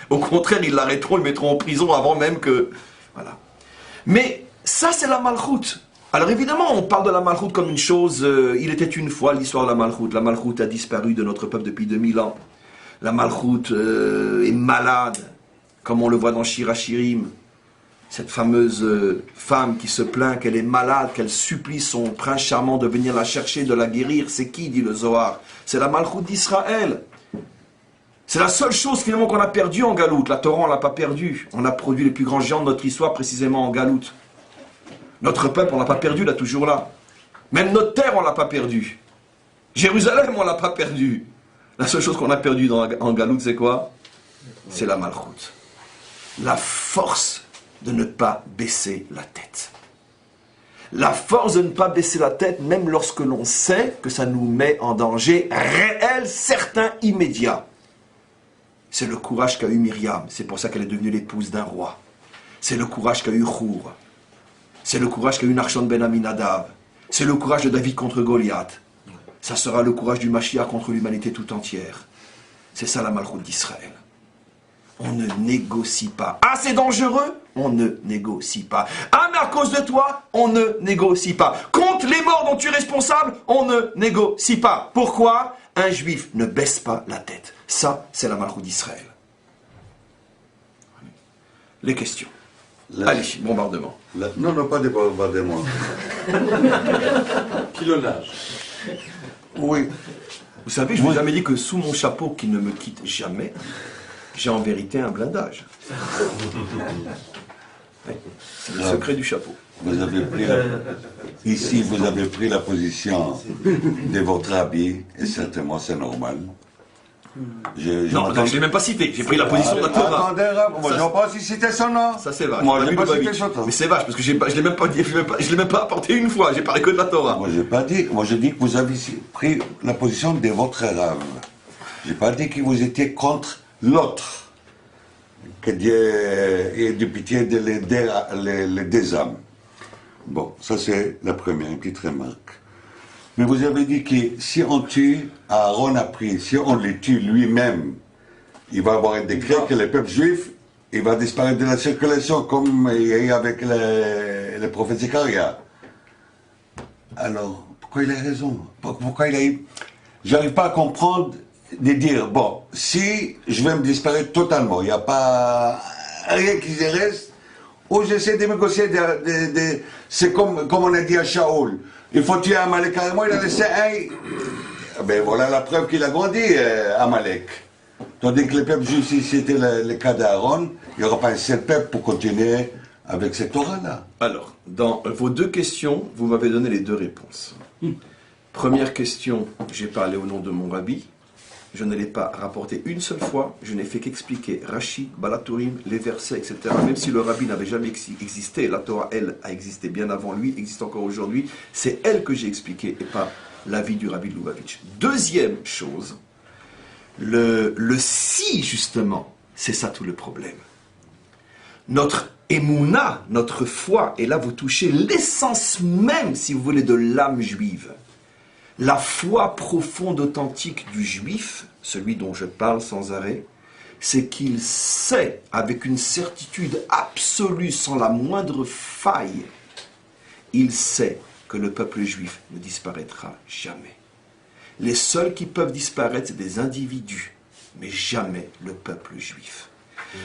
Au contraire, ils l'arrêteront, ils le mettront en prison avant même que... Voilà. Mais ça, c'est la Malchoute. Alors évidemment, on parle de la Malchoute comme une chose... il était une fois l'histoire de la Malchoute. La Malchoute a disparu de notre peuple depuis 2000 ans. La Malchoute est malade, comme on le voit dans Shir HaShirim. Cette fameuse femme qui se plaint qu'elle est malade, qu'elle supplie son prince charmant de venir la chercher, de la guérir. C'est qui, dit le Zohar? C'est la Malchoute d'Israël. C'est la seule chose finalement qu'on a perdue en Galoute. La Torah, on ne l'a pas perdue. On a produit les plus grands géants de notre histoire précisément en Galoute. Notre peuple, on ne l'a pas perdu, là, toujours là. Même notre terre, on ne l'a pas perdue. Jérusalem, on ne l'a pas perdue. La seule chose qu'on a perdue en Galoute, c'est quoi? C'est la Malchoute. La force de ne pas baisser la tête. La force de ne pas baisser la tête, même lorsque l'on sait que ça nous met en danger réel, certain, immédiat. C'est le courage qu'a eu Myriam, c'est pour ça qu'elle est devenue l'épouse d'un roi. C'est le courage qu'a eu Chour. C'est le courage qu'a eu Nachshon ben Aminadav. C'est le courage de David contre Goliath. Ça sera le courage du Mashiach contre l'humanité tout entière. C'est ça la malchoute d'Israël. On ne négocie pas. Ah, c'est dangereux? On ne négocie pas. Ah, mais à cause de toi, on ne négocie pas. Contre les morts dont tu es responsable, on ne négocie pas. Pourquoi? Un juif ne baisse pas la tête. Ça, c'est la malchoute d'Israël. Les questions. Allez, bombardement. Non, pas de bombardement. Pilonnage. Oui. Vous savez, je ne vous ai jamais dit que sous mon chapeau qui ne me quitte jamais, j'ai en vérité un blindage. Oui, c'est le secret du chapeau. Vous avez pris ici, vous avez pris la position de votre habit, et certainement c'est normal. Non, je ne l'ai même pas cité, j'ai pris la position de la Torah. Attendez, moi je n'ai pas aussi cité son nom. Ça c'est vache. Moi je n'ai pas cité son nom. Mais c'est vache, parce que je ne l'ai même pas dit, je l'ai même pas apporté une fois, j'ai parlé que de la Torah. Moi j'ai pas dit, moi je dis que vous avez pris la position de votre rave. J'ai pas dit que vous étiez contre l'autre. Que Dieu ait de pitié de les deux âmes. Bon, ça c'est la première, une petite remarque. Mais vous avez dit que si on tue, Aaron a pris, si on le tue lui-même, il va avoir un décret que le peuple juif, il va disparaître de la circulation, comme il y a eu avec le prophète Zacharia. Alors, pourquoi il a raison? Pourquoi il a eu... J'arrive pas à comprendre de dire, bon, si je vais me disparaître totalement, il n'y a pas rien qui se reste, ou j'essaie de négocier, c'est comme on a dit à Shaoul, il faut tuer Amalek carrément, il a laissé un... Ben voilà la preuve qu'il a grandi, Amalek. Tandis que le peuple juif, si c'était le cas d'Aaron, il n'y aura pas un seul peuple pour continuer avec cette Torah-là. Alors, dans vos deux questions, vous m'avez donné les deux réponses. Première question, j'ai parlé au nom de mon rabbi. Je ne l'ai pas rapporté une seule fois, je n'ai fait qu'expliquer Rashi, Balaturim, les versets, etc. Même si le rabbi n'avait jamais existé, la Torah, elle, a existé bien avant lui, existe encore aujourd'hui, c'est elle que j'ai expliqué et pas l'avis du rabbi de Lubavitch. Deuxième chose, le si, justement, c'est ça tout le problème. Notre émouna, notre foi, et là vous touchez l'essence même, si vous voulez, de l'âme juive. La foi profonde, authentique du juif, celui dont je parle sans arrêt, c'est qu'il sait, avec une certitude absolue, sans la moindre faille, il sait que le peuple juif ne disparaîtra jamais. Les seuls qui peuvent disparaître, c'est des individus, mais jamais le peuple juif.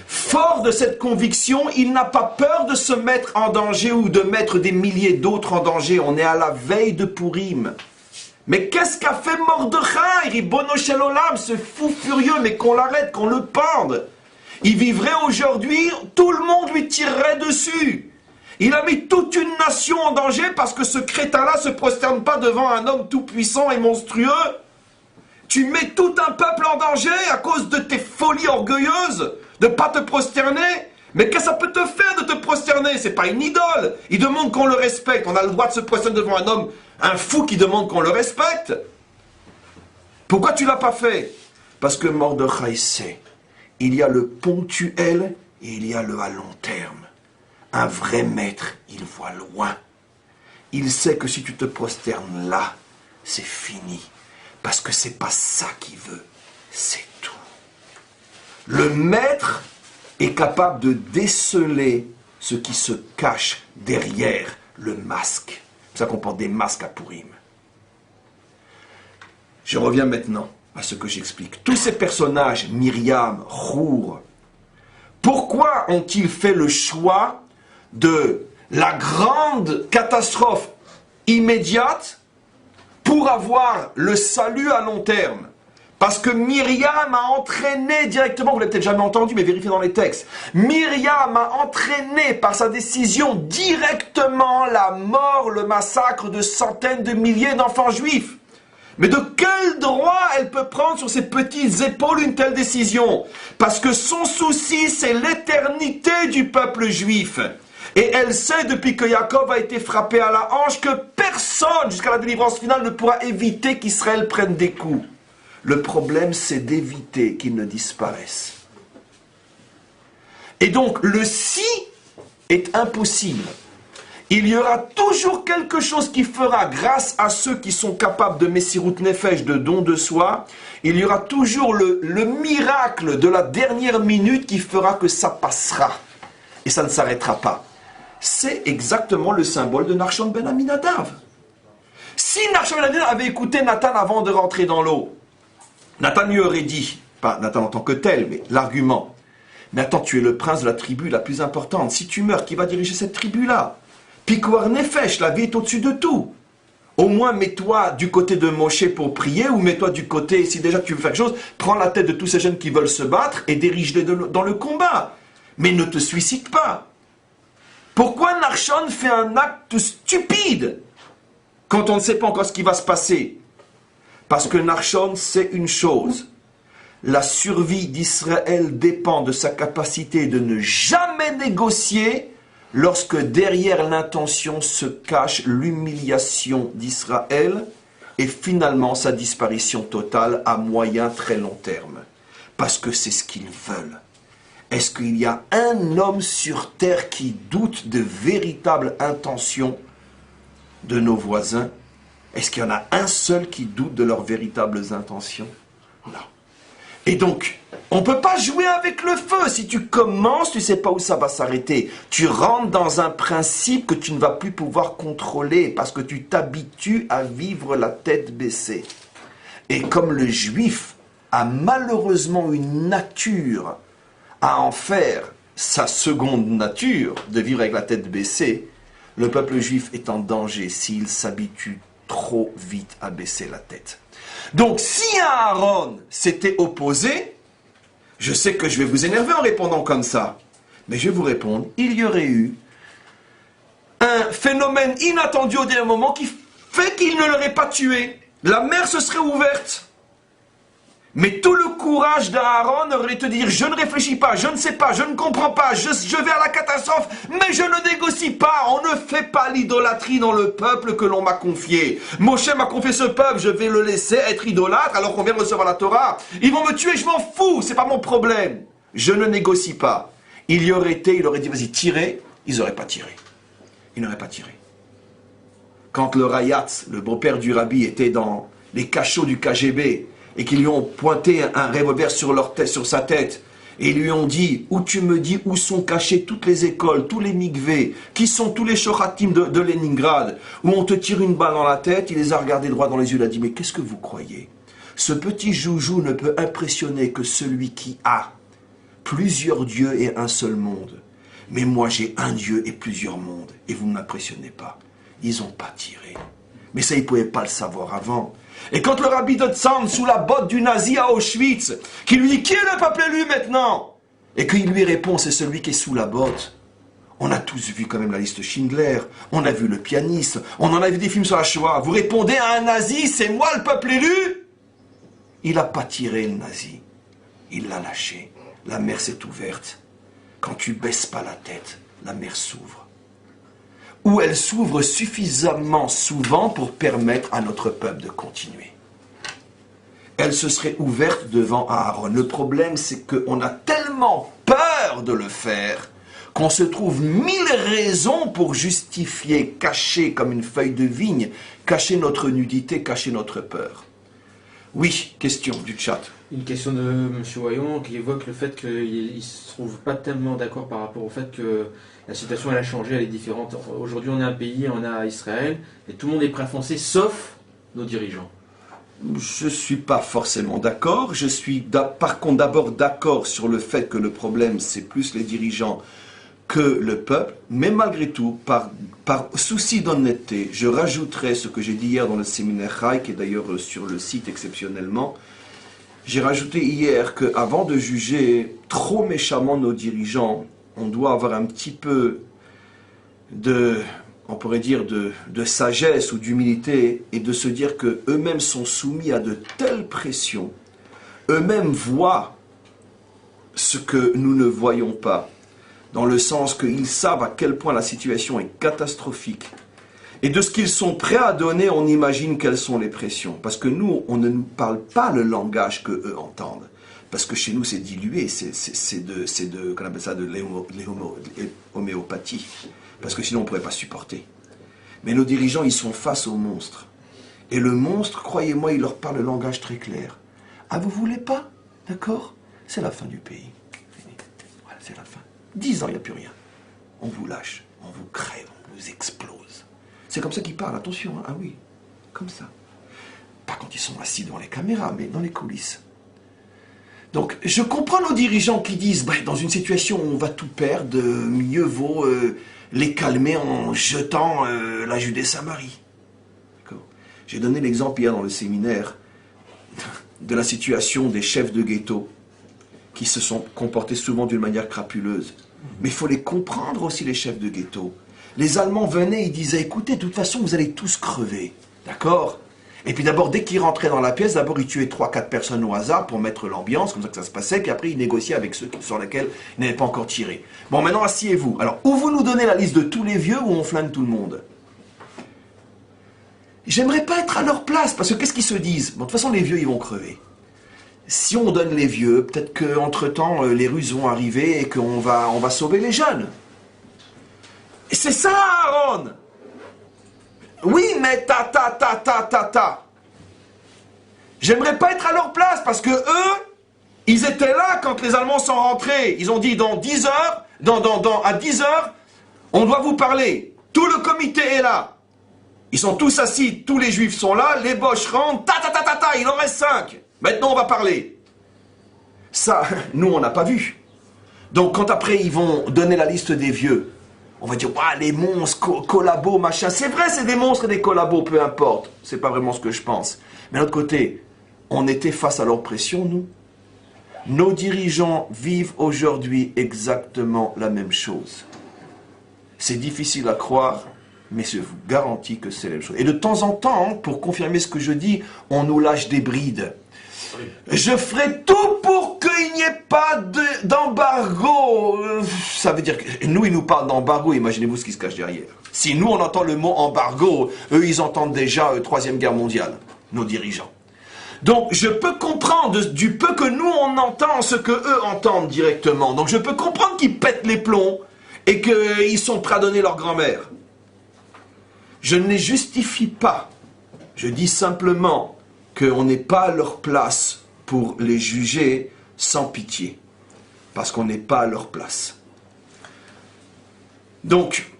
Fort de cette conviction, il n'a pas peur de se mettre en danger ou de mettre des milliers d'autres en danger. On est à la veille de Pourim. Mais qu'est-ce qu'a fait Mordechai, Ribono Shel Olam, ce fou furieux, mais qu'on l'arrête, qu'on le pende. Il vivrait aujourd'hui, tout le monde lui tirerait dessus. Il a mis toute une nation en danger parce que ce crétin-là ne se prosterne pas devant un homme tout puissant et monstrueux. Tu mets tout un peuple en danger à cause de tes folies orgueilleuses, de ne pas te prosterner. Mais qu'est-ce que ça peut te faire de te prosterner? C'est pas une idole. Il demande qu'on le respecte. On a le droit de se prosterner devant un homme, un fou qui demande qu'on le respecte. Pourquoi tu l'as pas fait? Parce que Mordechai sait, il y a le ponctuel et il y a le à long terme. Un vrai maître, il voit loin. Il sait que si tu te prosternes là, c'est fini. Parce que c'est pas ça qu'il veut, c'est tout. Le maître est capable de déceler ce qui se cache derrière le masque. C'est pour ça qu'on porte des masques à Pourim. Je reviens maintenant à ce que j'explique. Tous ces personnages, Myriam, Chour, pourquoi ont-ils fait le choix de la grande catastrophe immédiate pour avoir le salut à long terme? Parce que Myriam a entraîné directement, vous l'avez peut-être jamais entendu, mais vérifiez dans les textes, Myriam a entraîné par sa décision directement la mort, le massacre de centaines de milliers d'enfants juifs. Mais de quel droit elle peut prendre sur ses petites épaules une telle décision? Parce que son souci, c'est l'éternité du peuple juif. Et elle sait, depuis que Yaakov a été frappé à la hanche, que personne, jusqu'à la délivrance finale, ne pourra éviter qu'Israël prenne des coups. Le problème, c'est d'éviter qu'ils ne disparaissent. Et donc, le si est impossible. Il y aura toujours quelque chose qui fera, grâce à ceux qui sont capables de Messirut Nefesh, de don de soi, il y aura toujours le miracle de la dernière minute qui fera que ça passera. Et ça ne s'arrêtera pas. C'est exactement le symbole de Nachshon ben Aminadav. Si Nachshon ben Aminadav avait écouté Nathan avant de rentrer dans l'eau, Nathan lui aurait dit, pas Nathan en tant que tel, mais l'argument, mais attends, tu es le prince de la tribu la plus importante. Si tu meurs, qui va diriger cette tribu-là? Pikuar Nefesh, la vie est au-dessus de tout. Au moins, mets-toi du côté de Moshe pour prier, ou mets-toi du côté, si déjà tu veux faire quelque chose, prends la tête de tous ces jeunes qui veulent se battre et dirige-les dans le combat. Mais ne te suicide pas. Pourquoi Nachshon fait un acte stupide quand on ne sait pas encore ce qui va se passer? Parce que Nachshon sait une chose. La survie d'Israël dépend de sa capacité de ne jamais négocier lorsque derrière l'intention se cache l'humiliation d'Israël et finalement sa disparition totale à moyen très long terme. Parce que c'est ce qu'ils veulent. Est-ce qu'il y a un homme sur terre qui doute de véritables intentions de nos voisins? Est-ce qu'il y en a un seul qui doute de leurs véritables intentions? Non. Et donc, on ne peut pas jouer avec le feu. Si tu commences, tu ne sais pas où ça va s'arrêter. Tu rentres dans un principe que tu ne vas plus pouvoir contrôler parce que tu t'habitues à vivre la tête baissée. Et comme le juif a malheureusement une nature à en faire sa seconde nature, de vivre avec la tête baissée, le peuple juif est en danger s'il s'habitue trop vite à baisser la tête. Donc, si Aaron s'était opposé, je sais que je vais vous énerver en répondant comme ça, mais je vais vous répondre, il y aurait eu un phénomène inattendu au dernier moment qui fait qu'il ne l'aurait pas tué. La mer se serait ouverte. Mais tout le courage d'Aaron aurait te dire, je ne réfléchis pas, je ne sais pas, je ne comprends pas, je vais à la catastrophe, mais je ne négocie pas. On ne fait pas l'idolâtrie dans le peuple que l'on m'a confié. Moshe m'a confié ce peuple, je vais le laisser être idolâtre alors qu'on vient de recevoir la Torah. Ils vont me tuer, je m'en fous, c'est pas mon problème. Je ne négocie pas. Il aurait dit, vas-y, tirez, ils n'auraient pas tiré. Ils n'auraient pas tiré. Quand le Rayat, le beau-père du Rabbi, était dans les cachots du KGB, et qu'ils lui ont pointé un revolver sur leur tête, sur sa tête, et ils lui ont dit, où tu me dis où sont cachées toutes les écoles, tous les mikvés, qui sont tous les shochatim de Leningrad, où on te tire une balle dans la tête, il les a regardés droit dans les yeux, il a dit, mais qu'est-ce que vous croyez? Ce petit joujou ne peut impressionner que celui qui a plusieurs dieux et un seul monde. Mais moi j'ai un Dieu et plusieurs mondes, et vous ne m'impressionnez pas. Ils n'ont pas tiré. Mais ça, ils ne pouvaient pas le savoir avant. Et quand le rabbi de Tzand, sous la botte du nazi à Auschwitz, qui lui dit, qui est le peuple élu maintenant? Et qu'il lui répond, c'est celui qui est sous la botte. On a tous vu quand même la liste Schindler, on a vu le pianiste, on en a vu des films sur la Shoah. Vous répondez à un nazi, c'est moi le peuple élu? Il n'a pas tiré le nazi, il l'a lâché. La mer s'est ouverte. Quand tu baisses pas la tête, la mer s'ouvre. Ou elle s'ouvre suffisamment souvent pour permettre à notre peuple de continuer. Elle se serait ouverte devant Aaron. Le problème, c'est qu'on a tellement peur de le faire qu'on se trouve 1000 raisons pour justifier, cacher comme une feuille de vigne, cacher notre nudité, cacher notre peur. Oui, question du chat. Une question de M. Voyon qui évoque le fait qu'il ne se trouve pas tellement d'accord par rapport au fait que la situation elle a changé, elle est différente. Aujourd'hui on est un pays, on a Israël, et tout le monde est prêt à foncer, sauf nos dirigeants. Je ne suis pas forcément d'accord. Je suis par contre d'abord d'accord sur le fait que le problème c'est plus les dirigeants que le peuple, mais malgré tout, par souci d'honnêteté, je rajouterai ce que j'ai dit hier dans le séminaire Chai, qui est d'ailleurs sur le site exceptionnellement. J'ai rajouté hier qu'avant de juger trop méchamment nos dirigeants, on doit avoir un petit peu de on pourrait dire, de sagesse ou d'humilité, et de se dire qu'eux-mêmes sont soumis à de telles pressions, eux-mêmes voient ce que nous ne voyons pas, dans le sens qu'ils savent à quel point la situation est catastrophique. Et de ce qu'ils sont prêts à donner, on imagine quelles sont les pressions. Parce que nous, on ne nous parle pas le langage qu'eux entendent. Parce que chez nous, c'est dilué, qu'on appelle ça de l'homéopathie. Parce que sinon, on ne pourrait pas supporter. Mais nos dirigeants, ils sont face au monstre. Et le monstre, croyez-moi, il leur parle le langage très clair. Ah, vous voulez pas? D'accord? C'est la fin du pays. Voilà, c'est la fin. 10 ans, il n'y a plus rien. On vous lâche, on vous crève, on vous explose. C'est comme ça qu'ils parlent, attention, hein. Ah oui, comme ça. Pas quand ils sont assis devant les caméras, mais dans les coulisses. Donc, je comprends nos dirigeants qui disent, dans une situation où on va tout perdre, mieux vaut les calmer en jetant la Judée-Samarie. D'accord. J'ai donné l'exemple hier dans le séminaire de la situation des chefs de ghetto qui se sont comportés souvent d'une manière crapuleuse. Mais il faut les comprendre aussi, les chefs de ghetto. Les Allemands venaient, ils disaient, écoutez, de toute façon, vous allez tous crever. D'accord? Et puis d'abord, dès qu'ils rentraient dans la pièce, d'abord, ils tuaient 3-4 personnes au hasard pour mettre l'ambiance, comme ça que ça se passait, puis après, ils négociaient avec ceux sur lesquels ils n'avaient pas encore tiré. Bon, maintenant, asseyez-vous. Alors, ou vous nous donnez la liste de tous les vieux, ou on flingue tout le monde. J'aimerais pas être à leur place, parce que qu'est-ce qu'ils se disent? Bon, de toute façon, les vieux, ils vont crever. Si on donne les vieux, peut-être qu'entre-temps, les Russes vont arriver et qu'on va sauver les jeunes. Et c'est ça, Aaron! Oui, mais ta. J'aimerais pas être à leur place, parce que eux, ils étaient là quand les Allemands sont rentrés. Ils ont dit, dans 10 heures, à 10 heures, on doit vous parler. Tout le comité est là. Ils sont tous assis, tous les Juifs sont là, les Boches rentrent, il en reste 5. Maintenant, on va parler. Ça, nous, on n'a pas vu. Donc, quand après, ils vont donner la liste des vieux, on va dire, ouais, les monstres, collabos, machin. C'est vrai, c'est des monstres et des collabos, peu importe. C'est pas vraiment ce que je pense. Mais de l'autre côté, on était face à leur pression, nous. Nos dirigeants vivent aujourd'hui exactement la même chose. C'est difficile à croire, mais je vous garantis que c'est la même chose. Et de temps en temps, pour confirmer ce que je dis, on nous lâche des brides. Je ferai tout pour qu'il n'y ait pas d'embargo. Ça veut dire que nous, ils nous parlent d'embargo. Imaginez-vous ce qui se cache derrière. Si nous, on entend le mot embargo, eux, ils entendent déjà Troisième Guerre mondiale, nos dirigeants. Donc, je peux comprendre du peu que nous, on entend ce que eux entendent directement. Donc, je peux comprendre qu'ils pètent les plombs et qu'ils sont prêts à donner leur grand-mère. Je ne les justifie pas. Je dis simplement qu'on n'est pas à leur place pour les juger sans pitié. Parce qu'on n'est pas à leur place. Donc,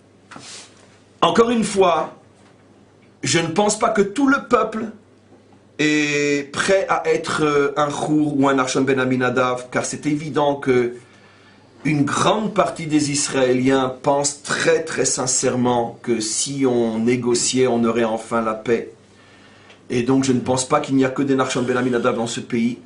encore une fois, je ne pense pas que tout le peuple est prêt à être un Chour ou un Arshon ben Aminadav, car c'est évident que une grande partie des Israéliens pensent très très sincèrement que si on négociait, on aurait enfin la paix. Et donc je ne pense pas qu'il n'y a que des Arshon ben Aminadav dans ce pays.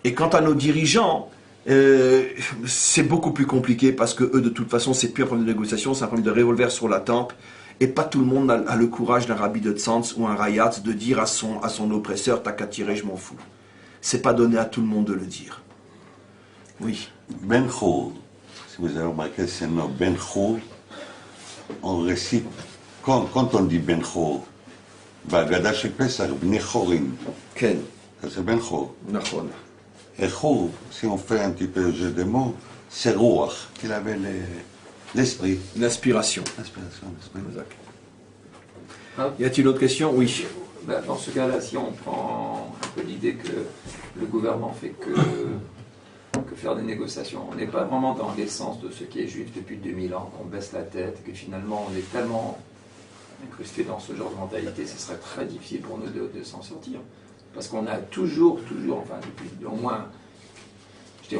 Et quant à nos dirigeants, c'est beaucoup plus compliqué parce que eux, de toute façon, c'est plus un problème de négociation, c'est un problème de revolver sur la tempe. Et pas tout le monde a le courage d'un rabbi de Tzantz ou un Rayatz de dire à son oppresseur, t'as qu'à tirer, je m'en fous. C'est pas donné à tout le monde de le dire. Oui. Ben Chour, si vous avez remarqué ce nom, Ben Chour, on récite, quand on dit Ben Chour, בהגדה של פסח, בני חורים. כן. זה בן חור. נכון. Et חור, si on fait un petit peu de jeu de mots, c'est רוח, qu'il avait l'esprit. L'inspiration. L'inspiration, l'esprit. Exact. Ah. Y a-t-il une autre question? Oui. Dans ce cas-là, si on prend un peu l'idée que le gouvernement fait que faire des négociations, on n'est pas vraiment dans l'essence de ce qui est juif depuis 2000 ans, qu'on baisse la tête, que finalement on est tellement incrusté dans ce genre de mentalité, ce serait très difficile pour nous de s'en sortir. Parce qu'on a toujours, enfin depuis au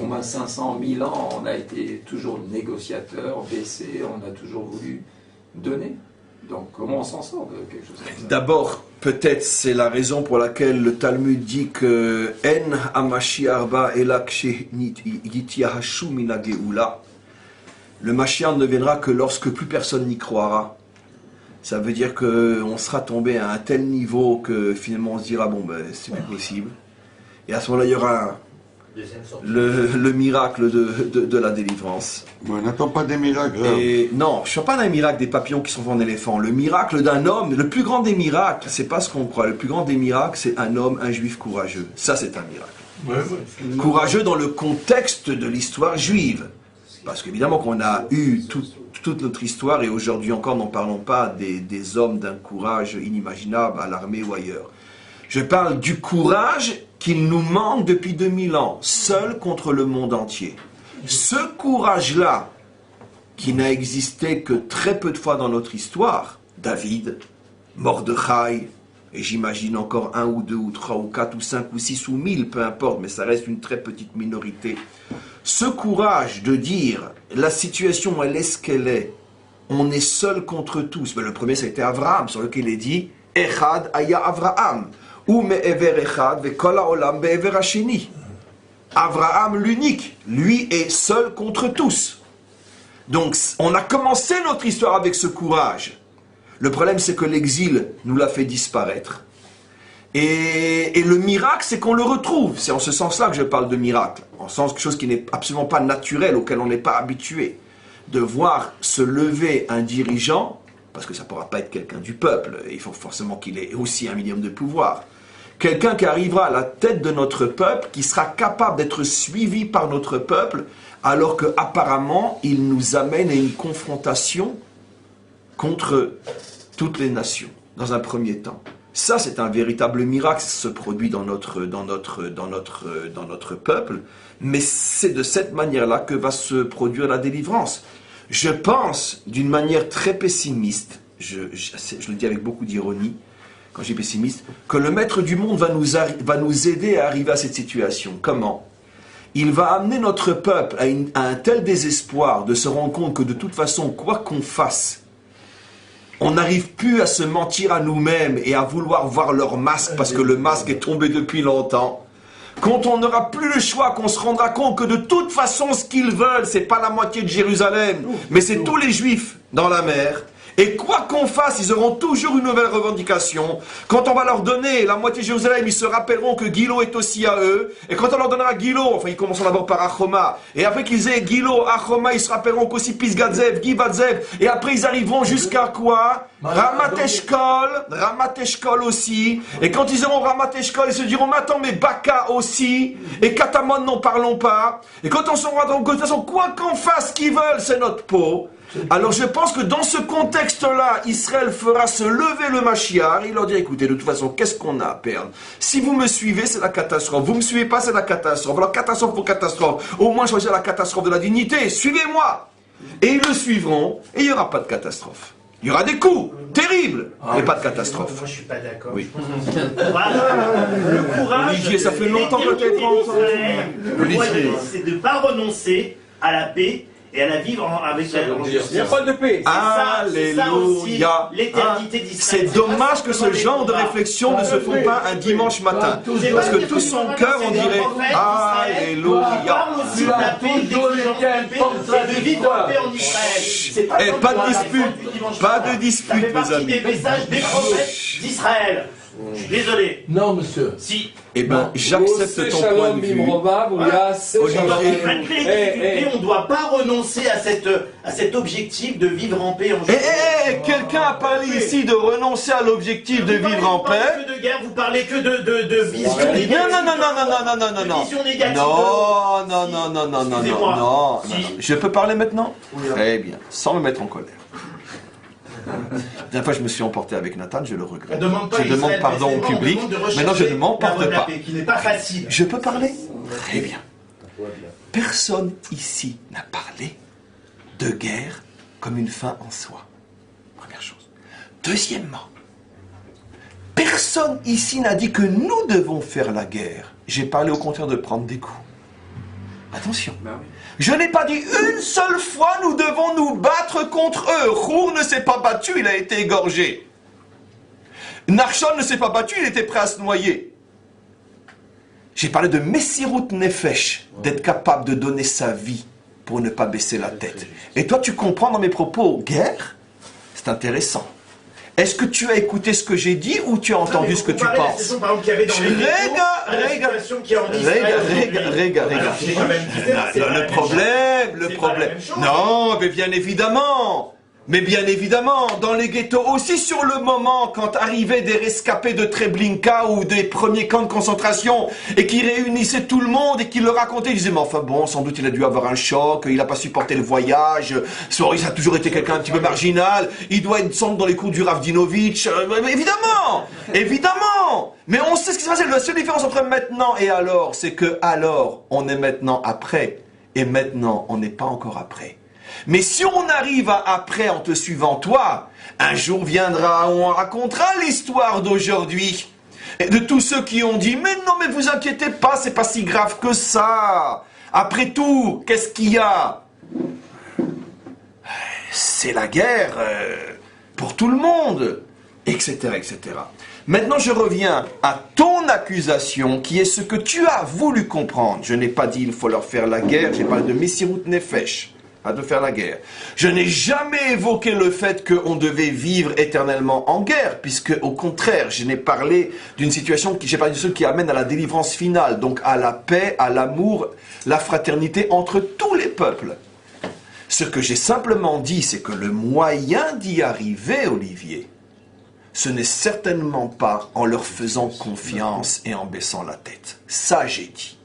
moins 500, 1000 ans, on a été toujours négociateur, baissé, on a toujours voulu donner. Donc comment on s'en sort de quelque chose comme ça? D'abord, peut-être c'est la raison pour laquelle le Talmud dit que En Hamashi Arba Elak Yitiyahashu Mina Geula. Le Mashiach ne viendra que lorsque plus personne n'y croira. Ça veut dire qu'on sera tombé à un tel niveau que finalement on se dira, bon, ben, c'est plus possible. Et à ce moment-là, il y aura le miracle de la délivrance. Mais n'attends pas des miracles. Et non, je ne parle pas d'un miracle des papillons qui sont en éléphant. Le miracle d'un homme, le plus grand des miracles, c'est pas ce qu'on croit. Le plus grand des miracles, c'est un homme, un juif courageux. Ça, c'est un miracle. Courageux dans le contexte de l'histoire juive. Parce qu'évidemment qu'on a eu toute notre histoire, et aujourd'hui encore, n'en parlons pas, des hommes d'un courage inimaginable à l'armée ou ailleurs. Je parle du courage qu'il nous manque depuis 2000 ans, seul contre le monde entier. Ce courage-là, qui n'a existé que très peu de fois dans notre histoire, David, Mordechai, et j'imagine encore 1 ou 2 ou 3 ou 4 ou 5 ou 6 ou 1000, peu importe, mais ça reste une très petite minorité. Ce courage de dire, la situation elle est ce qu'elle est, on est seul contre tous. Mais le premier, ça a été Abraham, sur lequel il est dit, Echad aya Abraham, ou me'ever echad ve'kol ha'olam be'ever hasheni. Abraham l'unique, lui est seul contre tous. Donc on a commencé notre histoire avec ce courage. Le problème c'est que l'exil nous l'a fait disparaître. Et le miracle c'est qu'on le retrouve. C'est en ce sens-là que je parle de miracle. En sens quelque chose qui n'est absolument pas naturel, auquel on n'est pas habitué. De voir se lever un dirigeant, parce que ça ne pourra pas être quelqu'un du peuple, il faut forcément qu'il ait aussi un minimum de pouvoir. Quelqu'un qui arrivera à la tête de notre peuple, qui sera capable d'être suivi par notre peuple, alors qu'apparemment, il nous amène à une confrontation contre toutes les nations, dans un premier temps. Ça, c'est un véritable miracle, ça se produit dans notre peuple, mais c'est de cette manière-là que va se produire la délivrance. Je pense, d'une manière très pessimiste, je le dis avec beaucoup d'ironie, quand je suis pessimiste, que le maître du monde va nous aider à arriver à cette situation. Comment ? Il va amener notre peuple à un tel désespoir de se rendre compte que de toute façon, quoi qu'on fasse, on n'arrive plus à se mentir à nous-mêmes et à vouloir voir leur masque parce que le masque est tombé depuis longtemps. Quand on n'aura plus le choix, qu'on se rendra compte que de toute façon, ce qu'ils veulent, c'est pas la moitié de Jérusalem, mais c'est tous les Juifs dans la mer. Et quoi qu'on fasse, ils auront toujours une nouvelle revendication. Quand on va leur donner la moitié de Jérusalem, ils se rappelleront que Gilo est aussi à eux. Et quand on leur donnera Gilo, enfin ils commenceront d'abord par Achoma, et après qu'ils aient Gilo, Achoma, ils se rappelleront qu'aussi Pisgadzev, Givatzev, et après ils arriveront jusqu'à quoi? Ramat Eshkol aussi. Et quand ils auront Ramat Eshkol, ils se diront, mais attends, mais Baka aussi, et Katamon, n'en parlons pas. Et quand on se rendra compte que de toute façon, quoi qu'on fasse, ce qu'ils veulent, c'est notre peau. Alors je pense que dans ce contexte-là, Israël fera se lever le Mashiach et il leur dira, écoutez, de toute façon, qu'est-ce qu'on a à perdre? Si vous me suivez, c'est la catastrophe. Vous ne me suivez pas, c'est la catastrophe. Alors catastrophe pour catastrophe. Au moins choisir la catastrophe de la dignité. Suivez-moi. Et ils le suivront et il n'y aura pas de catastrophe. Il y aura des coups terribles, mais pas de catastrophe. Moi, je suis pas d'accord. Oui. Le courage. Olivier, ça fait longtemps que tu es pas entendu. C'est de ne pas renoncer à la paix et à la vivre avec la justice. Il n'y a pas de paix. Alléluia. L'éternité d'Israël. C'est dommage que ce genre de réflexion ne se font pas un dimanche matin. Parce que tout son cœur, on dirait Alléluia. On parle aussi de la paix, de vivre en paix en Israël. Eh, pas de dispute. Pas de dispute, mes Ça fait partie amis. des messages des prophètes d'Israël. Je suis désolé. Non, monsieur. Si. Eh bien, j'accepte ton point de vue. Malgré les difficultés, on ne doit pas renoncer à cet objectif de vivre en paix en Eh, quelqu'un a parlé ici de renoncer à l'objectif de vivre en paix. Vous parlez que de guerre, vous parlez que de vision négative. Non. Vision négative. Non. Je peux parler maintenant? Très bien, sans me mettre en colère. La dernière fois, je me suis emporté avec Nathan, je le regrette. Je demande pardon au public. Maintenant, je ne m'emporte pas. Qui n'est pas facile. Je peux parler? Très bien. Personne ici n'a parlé de guerre comme une fin en soi. Première chose. Deuxièmement, personne ici n'a dit que nous devons faire la guerre. J'ai parlé au contraire de prendre des coups. Attention. Je n'ai pas dit une seule fois nous devons nous battre contre eux. Rour ne s'est pas battu, il a été égorgé. Nachshon ne s'est pas battu, il était prêt à se noyer. J'ai parlé de Messirut Nefesh, d'être capable de donner sa vie pour ne pas baisser la tête. Et toi, tu comprends dans mes propos, guerre, c'est intéressant. Est-ce que tu as écouté ce que j'ai dit ou tu as entendu ce que tu penses? La situation, par exemple, qu'il y avait dans les ghettos, à la situation qu'il y a en Israël aujourd'hui. Alors, c'est quand même différent, c'est pas la même chose. Le C'est pas problème. la même chose. Non, mais bien évidemment. Mais bien évidemment, dans les ghettos aussi, sur le moment, quand arrivaient des rescapés de Treblinka ou des premiers camps de concentration et qui réunissaient tout le monde et qui le racontaient, ils disaient, mais enfin bon, sans doute il a dû avoir un choc, il n'a pas supporté le voyage, soit il a toujours été quelqu'un un petit peu marginal, il doit être sans doute dans les coups du Ravdinovitch, évidemment, évidemment. Mais on sait ce qui se passe, la seule différence entre maintenant et alors, c'est que alors, on est maintenant après, et maintenant, on n'est pas encore après. Mais si on arrive à après en te suivant toi, un jour viendra où on racontera l'histoire d'aujourd'hui. Et de tous ceux qui ont dit, mais non, mais vous inquiétez pas, c'est pas si grave que ça. Après tout, qu'est-ce qu'il y a? C'est la guerre pour tout le monde, etc., etc. Maintenant, je reviens à ton accusation, qui est ce que tu as voulu comprendre. Je n'ai pas dit il faut leur faire la guerre, j'ai parlé de Messirut Nefesh. De faire la guerre. Je n'ai jamais évoqué le fait qu'on devait vivre éternellement en guerre, puisque au contraire, je n'ai parlé d'une situation j'ai parlé de ceux qui amènent à la délivrance finale, donc à la paix, à l'amour, la fraternité entre tous les peuples. Ce que j'ai simplement dit, c'est que le moyen d'y arriver, Olivier, ce n'est certainement pas en leur faisant confiance et en baissant la tête. Ça, j'ai dit.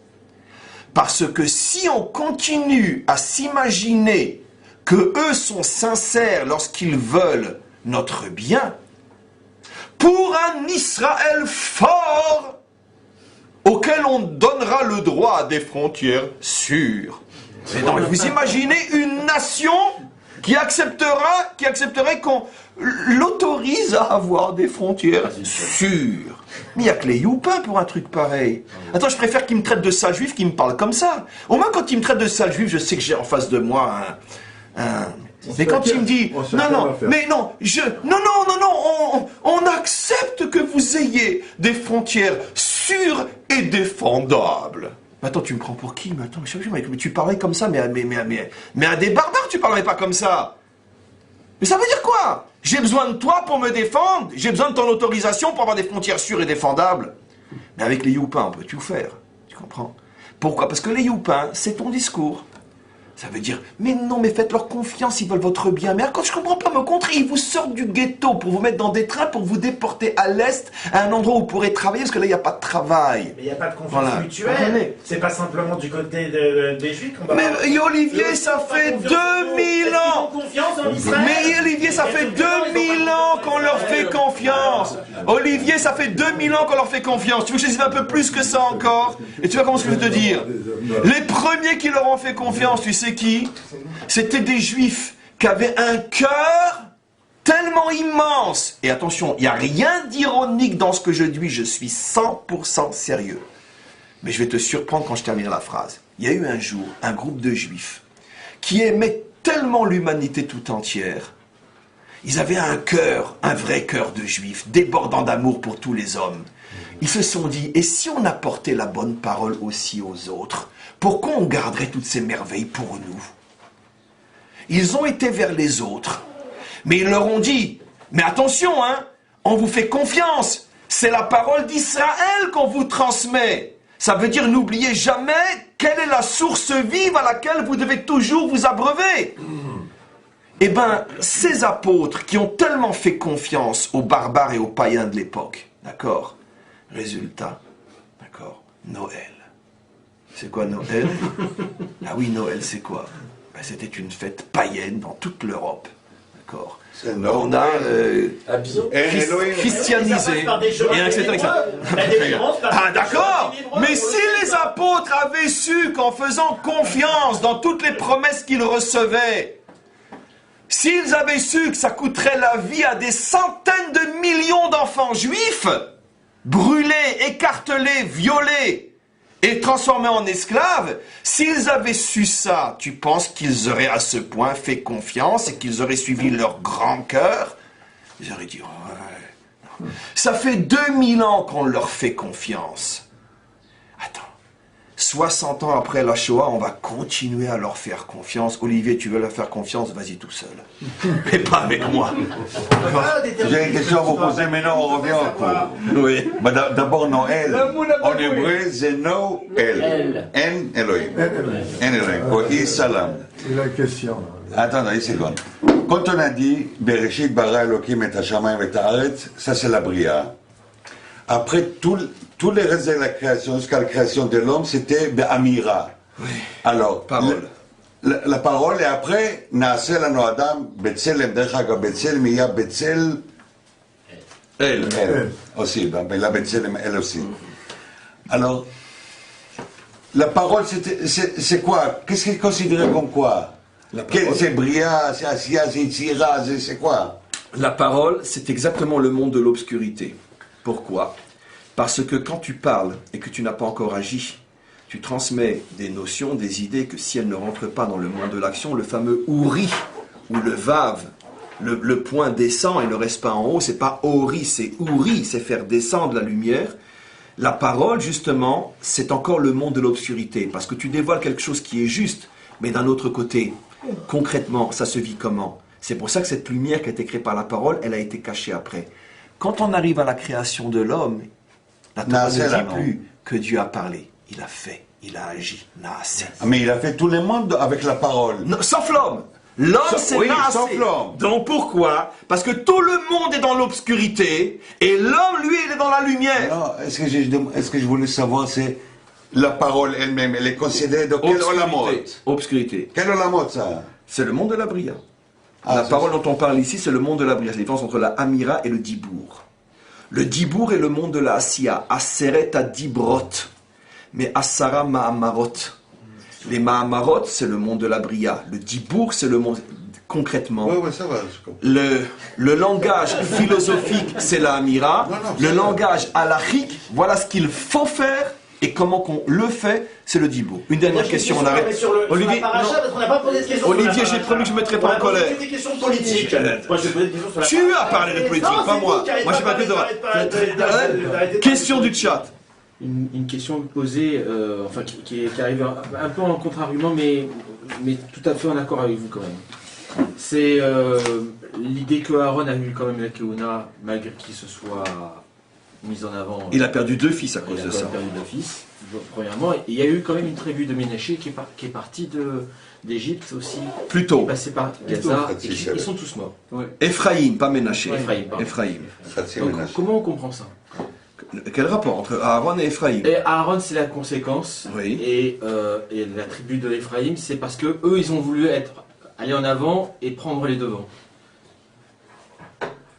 Parce que si on continue à s'imaginer que eux sont sincères lorsqu'ils veulent notre bien, pour un Israël fort, auquel on donnera le droit à des frontières sûres. Mais non, vous imaginez une nation qui accepterait qu'on l'autorise à avoir des frontières sûres. Mais il n'y a que les youpins pour un truc pareil. Attends, je préfère qu'ils me traitent de sale juif qu'ils me parlent comme ça. Au moins, quand ils me traitent de sale juif, je sais que j'ai en face de moi un... Mais quand il me dit, on accepte que vous ayez des frontières sûres et défendables. Mais attends, tu me prends pour qui? Mais attends, mais tu parlais comme ça, mais à des barbares, tu parlerais pas comme ça. Mais ça veut dire quoi? J'ai besoin de toi pour me défendre, j'ai besoin de ton autorisation pour avoir des frontières sûres et défendables. Mais avec les youpins, on peut tout faire, tu comprends? Pourquoi? Parce que les youpins, c'est ton discours. Ça veut dire, mais non, mais faites-leur confiance, ils veulent votre bien. Mais quand je comprends pas, me contre, ils vous sortent du ghetto pour vous mettre dans des trains, pour vous déporter à l'Est, à un endroit où vous pourrez travailler, parce que là, il n'y a pas de travail. Mais il n'y a pas de confiance mutuelle. C'est pas simplement du côté des Juifs qu'on va... Mais Olivier, ça fait 2000 ans. Mais Olivier, ça fait 2000 ans qu'on leur fait confiance. Olivier, ça fait 2000 ans qu'on leur fait confiance. Tu veux que je dise un peu plus que ça encore? Et tu vas comment ce que je veux te dire? Les premiers qui leur ont fait confiance, tu sais qui? C'était des juifs qui avaient un cœur tellement immense. Et attention, il n'y a rien d'ironique dans ce que je dis, je suis 100% sérieux. Mais je vais te surprendre quand je terminerai la phrase. Il y a eu un jour un groupe de juifs qui aimaient tellement l'humanité tout entière. Ils avaient un cœur, un vrai cœur de juifs, débordant d'amour pour tous les hommes. Ils se sont dit, et si on apportait la bonne parole aussi aux autres, pourquoi on garderait toutes ces merveilles pour nous? Ils ont été vers les autres, mais ils leur ont dit, mais attention, hein, on vous fait confiance, c'est la parole d'Israël qu'on vous transmet. Ça veut dire, n'oubliez jamais quelle est la source vive à laquelle vous devez toujours vous abreuver. Eh bien, ces apôtres qui ont tellement fait confiance aux barbares et aux païens de l'époque, d'accord? Résultat, d'accord, Noël. C'est quoi Noël? Ah oui, Noël, c'est quoi? Ben, c'était une fête païenne dans toute l'Europe, d'accord? On a christianisé, et etc. Ah d'accord. Mais si les apôtres avaient su qu'en faisant confiance dans toutes les promesses qu'ils recevaient, s'ils avaient su que ça coûterait la vie à des centaines de millions d'enfants juifs, brûlés, écartelés, violés et transformés en esclaves, s'ils avaient su ça, tu penses qu'ils auraient à ce point fait confiance et qu'ils auraient suivi leur grand cœur? Ils auraient dit, ouais. Ça fait 2000 ans qu'on leur fait confiance. Attends, 60 ans après la Shoah, on va continuer à leur faire confiance. Olivier, tu veux leur faire confiance, vas-y tout seul. Mais pas avec moi. J'ai une question à vous poser, mais non, on revient au cours. Oui. Bah, d'abord, Noël. En hébreu, c'est Noël. En Elohim. En Elohim. Pour Isalam. C'est la question. Attends, une seconde. Quand on a dit Bereshit bara Elohim et Hashamayim et Haaretz, ça c'est la Bria. Après, tous les restes de la création, jusqu'à la création de l'homme, c'était Amira. Oui. Alors, Parole. La parole, et après, Naase lanu Adam, Betzelem, דרך אגב, Betzelem, il y a Betzel, Elle. elle aussi, ben, la Betzelem, elle aussi. Alors, la parole, c'est quoi? Qu'est-ce qu'il considérait comme quoi? La parole. C'est Bria, c'est Asiya, c'est Itzira, c'est quoi? La parole, c'est exactement le monde de l'obscurité. Pourquoi? Parce que quand tu parles et que tu n'as pas encore agi, tu transmets des notions, des idées que si elles ne rentrent pas dans le monde de l'action, le fameux ouri ou le vav, le point descend et ne reste pas en haut, c'est pas ori, c'est ouri, c'est faire descendre la lumière. La parole, justement, c'est encore le monde de l'obscurité, parce que tu dévoiles quelque chose qui est juste, mais d'un autre côté, concrètement, ça se vit comment? C'est pour ça que cette lumière qui a été créée par la parole, elle a été cachée après. Quand on arrive à la création de l'homme, la Torah ne dit plus que Dieu a parlé. Il a fait, il a agi. Naasé. Mais il a fait tout le monde avec la parole. Non, sauf l'homme. L'homme, c'est oui, Naasé. sauf l'homme. Donc pourquoi? Parce que tout le monde est dans l'obscurité et l'homme, lui, il est dans la lumière. Non, est-ce que je voulais savoir, c'est la parole elle-même, elle est considérée de quel olamot? Obscurité. Quel olamot ça? C'est le monde de la Bria. Ah, la c'est parole ça. dont on parle ici, c'est le monde de la Bria. C'est la différence entre la Amira et le Dibour. Le Dibour est le monde de la Asiya. Aseret à Dibrot. Mais Asara Mahamarot. Les Mahamarot, c'est le monde de la Bria. Le Dibour, c'est le monde... Concrètement, Oui, ça va. Je comprends. le langage philosophique, c'est la Amira. Non, Le langage halachique, voilà ce qu'il faut faire. Et comment qu'on le fait, c'est le Dibour. Une dernière question, on arrête. Olivier, Olivier, j'ai promis que je ne me mettrai pas en colère. des questions politiques. Moi, je vais poser des questions sur la Tu as parlé de politique, Non, pas c'est moi. vous qui arrêtez Moi, j'ai pas pas de que parler, de... Question du chat. Une question posée, enfin qui arrive un peu en contre-argument, mais tout à fait en accord avec vous quand même. C'est l'idée que Aaron a eu quand même la Keuna, malgré qu'il se soit mis en avant. Il a perdu 2 fils à il cause a de quand ça. même perdu 2 fils, premièrement. Et il y a eu quand même une tribu de Ménaché qui est partie d'Égypte aussi, Plus tôt. passée par Gaza, et Plutôt. ils sont tous morts. Ephraïm, pas Ménaché. Ephraïm, pardon. Ephraïm. Ça, c'est Donc, ménage. comment on comprend ça? Quel rapport entre Aaron et Ephraïm? Et Aaron, c'est la conséquence. Oui. Et la tribu de l'Ephraïm, c'est parce que eux, ils ont voulu aller en avant et prendre les devants.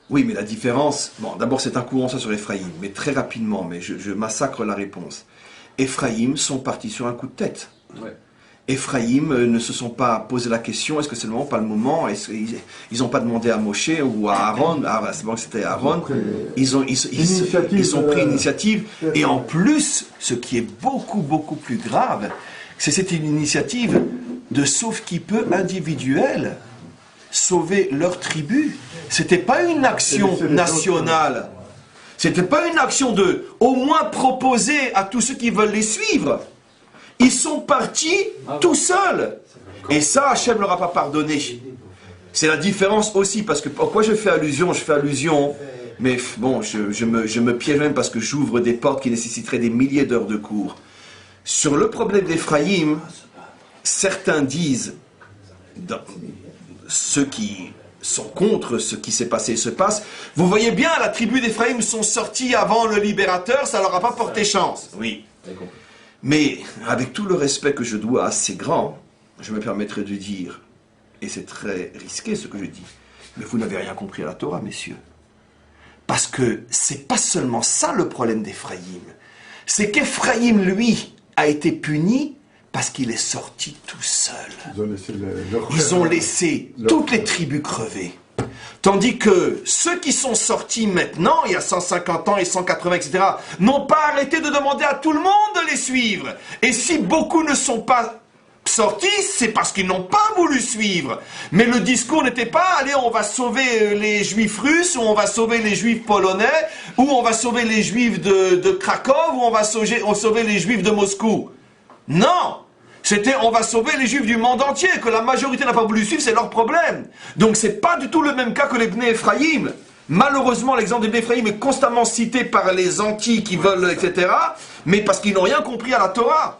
Oui, mais la différence... Bon, d'abord, c'est un courant ça sur Ephraïm, mais très rapidement, mais je massacre la réponse. Ephraïm sont partis sur un coup de tête. Ouais. Ephraïm ne se sont pas posé la question, est-ce que c'est le moment, pas le moment? Ils n'ont pas demandé à Moshe ou à Aaron, c'est bon que c'était Aaron, ils ont pris l'initiative, et en plus, ce qui est beaucoup, beaucoup plus grave, c'est cette initiative de sauve-qui-peut individuelle, sauver leur tribu. C'était pas une action nationale, c'était pas une action de, au moins proposer à tous ceux qui veulent les suivre. Ils sont partis tout seuls. Et ça, Hachem ne leur a pas pardonné. C'est la différence aussi, parce que pourquoi je fais allusion, mais bon, je me piège même parce que j'ouvre des portes qui nécessiteraient des milliers d'heures de cours. Sur le problème d'Ephraïm, certains disent, ceux qui sont contre ce qui s'est passé et se passe, vous voyez bien, la tribu d'Ephraïm sont sortis avant le libérateur, ça leur a pas porté chance. Oui. Mais avec tout le respect que je dois à ces grands, je me permettrai de dire, et c'est très risqué ce que je dis, mais vous n'avez rien compris à la Torah, messieurs. Parce que c'est pas seulement ça le problème d'Ephraïm, c'est qu'Ephraïm, lui, a été puni parce qu'il est sorti tout seul. Ils ont laissé toutes les tribus crever. Tandis que ceux qui sont sortis maintenant, il y a 150 ans et 180, etc., n'ont pas arrêté de demander à tout le monde de les suivre. Et si beaucoup ne sont pas sortis, c'est parce qu'ils n'ont pas voulu suivre. Mais le discours n'était pas, allez, on va sauver les juifs russes, ou on va sauver les juifs polonais, ou on va sauver les juifs de Cracovie, ou on va sauver les juifs de Moscou. Non! C'était on va sauver les Juifs du monde entier, que la majorité n'a pas voulu suivre, c'est leur problème. Donc c'est pas du tout le même cas que les Bnei Ephraïm. Malheureusement, l'exemple des Bnei Ephraïm est constamment cité par les anti qui veulent, etc. Mais parce qu'ils n'ont rien compris à la Torah.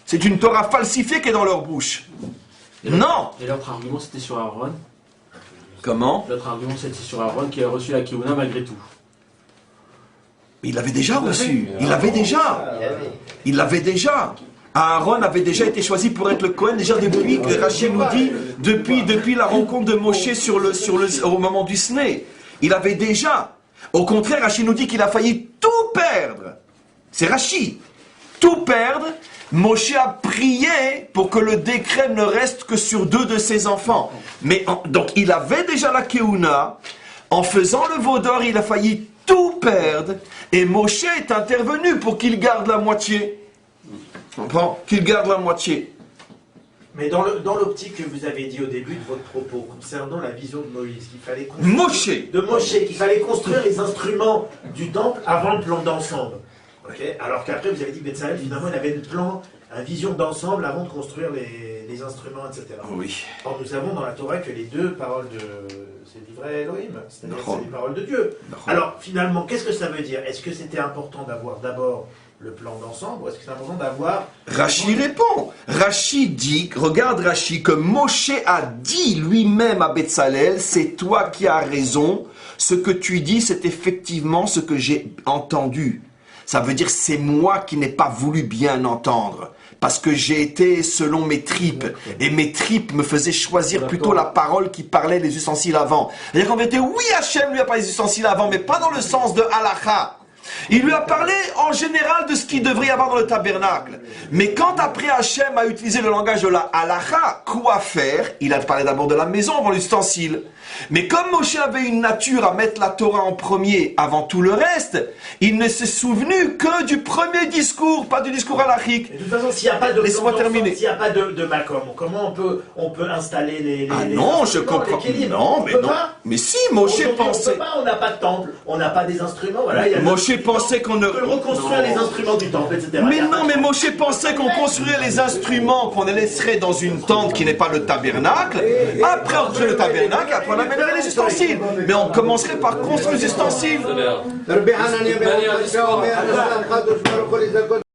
C'est une Torah falsifiée qui est dans leur bouche. Non! Et l'autre argument, c'était sur Aaron. Comment? L'autre argument, c'était sur Aaron qui a reçu la Keuna malgré tout. Il l'avait déjà reçu. Il l'avait déjà. Il l'avait déjà. Aaron avait déjà été choisi pour être le Cohen déjà depuis, Rachid nous dit, depuis la rencontre de Moshe au moment du Sné. Il avait déjà. Au contraire, Rachid nous dit qu'il a failli tout perdre. C'est Rachid. Tout perdre. Moshe a prié pour que le décret ne reste que sur 2 de ses enfants. Donc il avait déjà la Keuna. En faisant le veau d'or, il a failli tout perdre. Et Moshe est intervenu pour qu'il garde la moitié. On comprend? Qu'il garde la moitié. Mais dans l'optique que vous avez dit au début de votre propos, concernant la vision de Moïse, qu'il fallait Moshe, qu'il fallait construire les instruments du temple avant le plan d'ensemble. Okay. Alors qu'après, vous avez dit que Betzalel, finalement, il avait une vision d'ensemble avant de construire les instruments, etc. Oui. Or, nous savons dans la Torah que les 2 paroles c'est l'ivraie Elohim, c'est-à-dire que c'est les paroles de Dieu. Alors, finalement, qu'est-ce que ça veut dire? Est-ce que c'était important d'avoir d'abord le plan d'ensemble, ou est-ce que c'est important d'avoir... Rachid répond. Rachid dit, regarde Rachid, que Moshe a dit lui-même à Betzalel, c'est toi qui as raison, ce que tu dis, c'est effectivement ce que j'ai entendu. Ça veut dire c'est moi qui n'ai pas voulu bien entendre. Parce que j'ai été selon mes tripes. Et mes tripes me faisaient choisir plutôt la parole qui parlait des ustensiles avant. C'est-à-dire qu'en vérité, oui, Hachem lui a parlé des ustensiles avant, mais pas dans le sens de halakha. Il lui a parlé en général de ce qu'il devrait y avoir dans le tabernacle. Mais quand après Hachem a utilisé le langage de la halakha, quoi faire? Il a parlé d'abord de la maison avant l'ustensile. Mais comme Moshe avait une nature à mettre la Torah en premier avant tout le reste, il ne s'est souvenu que du premier discours, pas du discours halachique. De toute façon, s'il n'y a pas de laisse-moi terminer. S'il n'y a pas de Macom, comment on peut installer les non, je comprends. Non, mais non. Mais si, Moshe pensait. On n'a pas de temple, on n'a pas des instruments. Voilà, Moshe pensait qu'on peut reconstruire les instruments du temple, etc. Mais non, mais Moshe pensait qu'on construirait les instruments, qu'on les laisserait dans une tente qui n'est pas le tabernacle. Après, on construit le tabernacle, après on amènerait les ustensiles. Mais on commencerait par construire les ustensiles.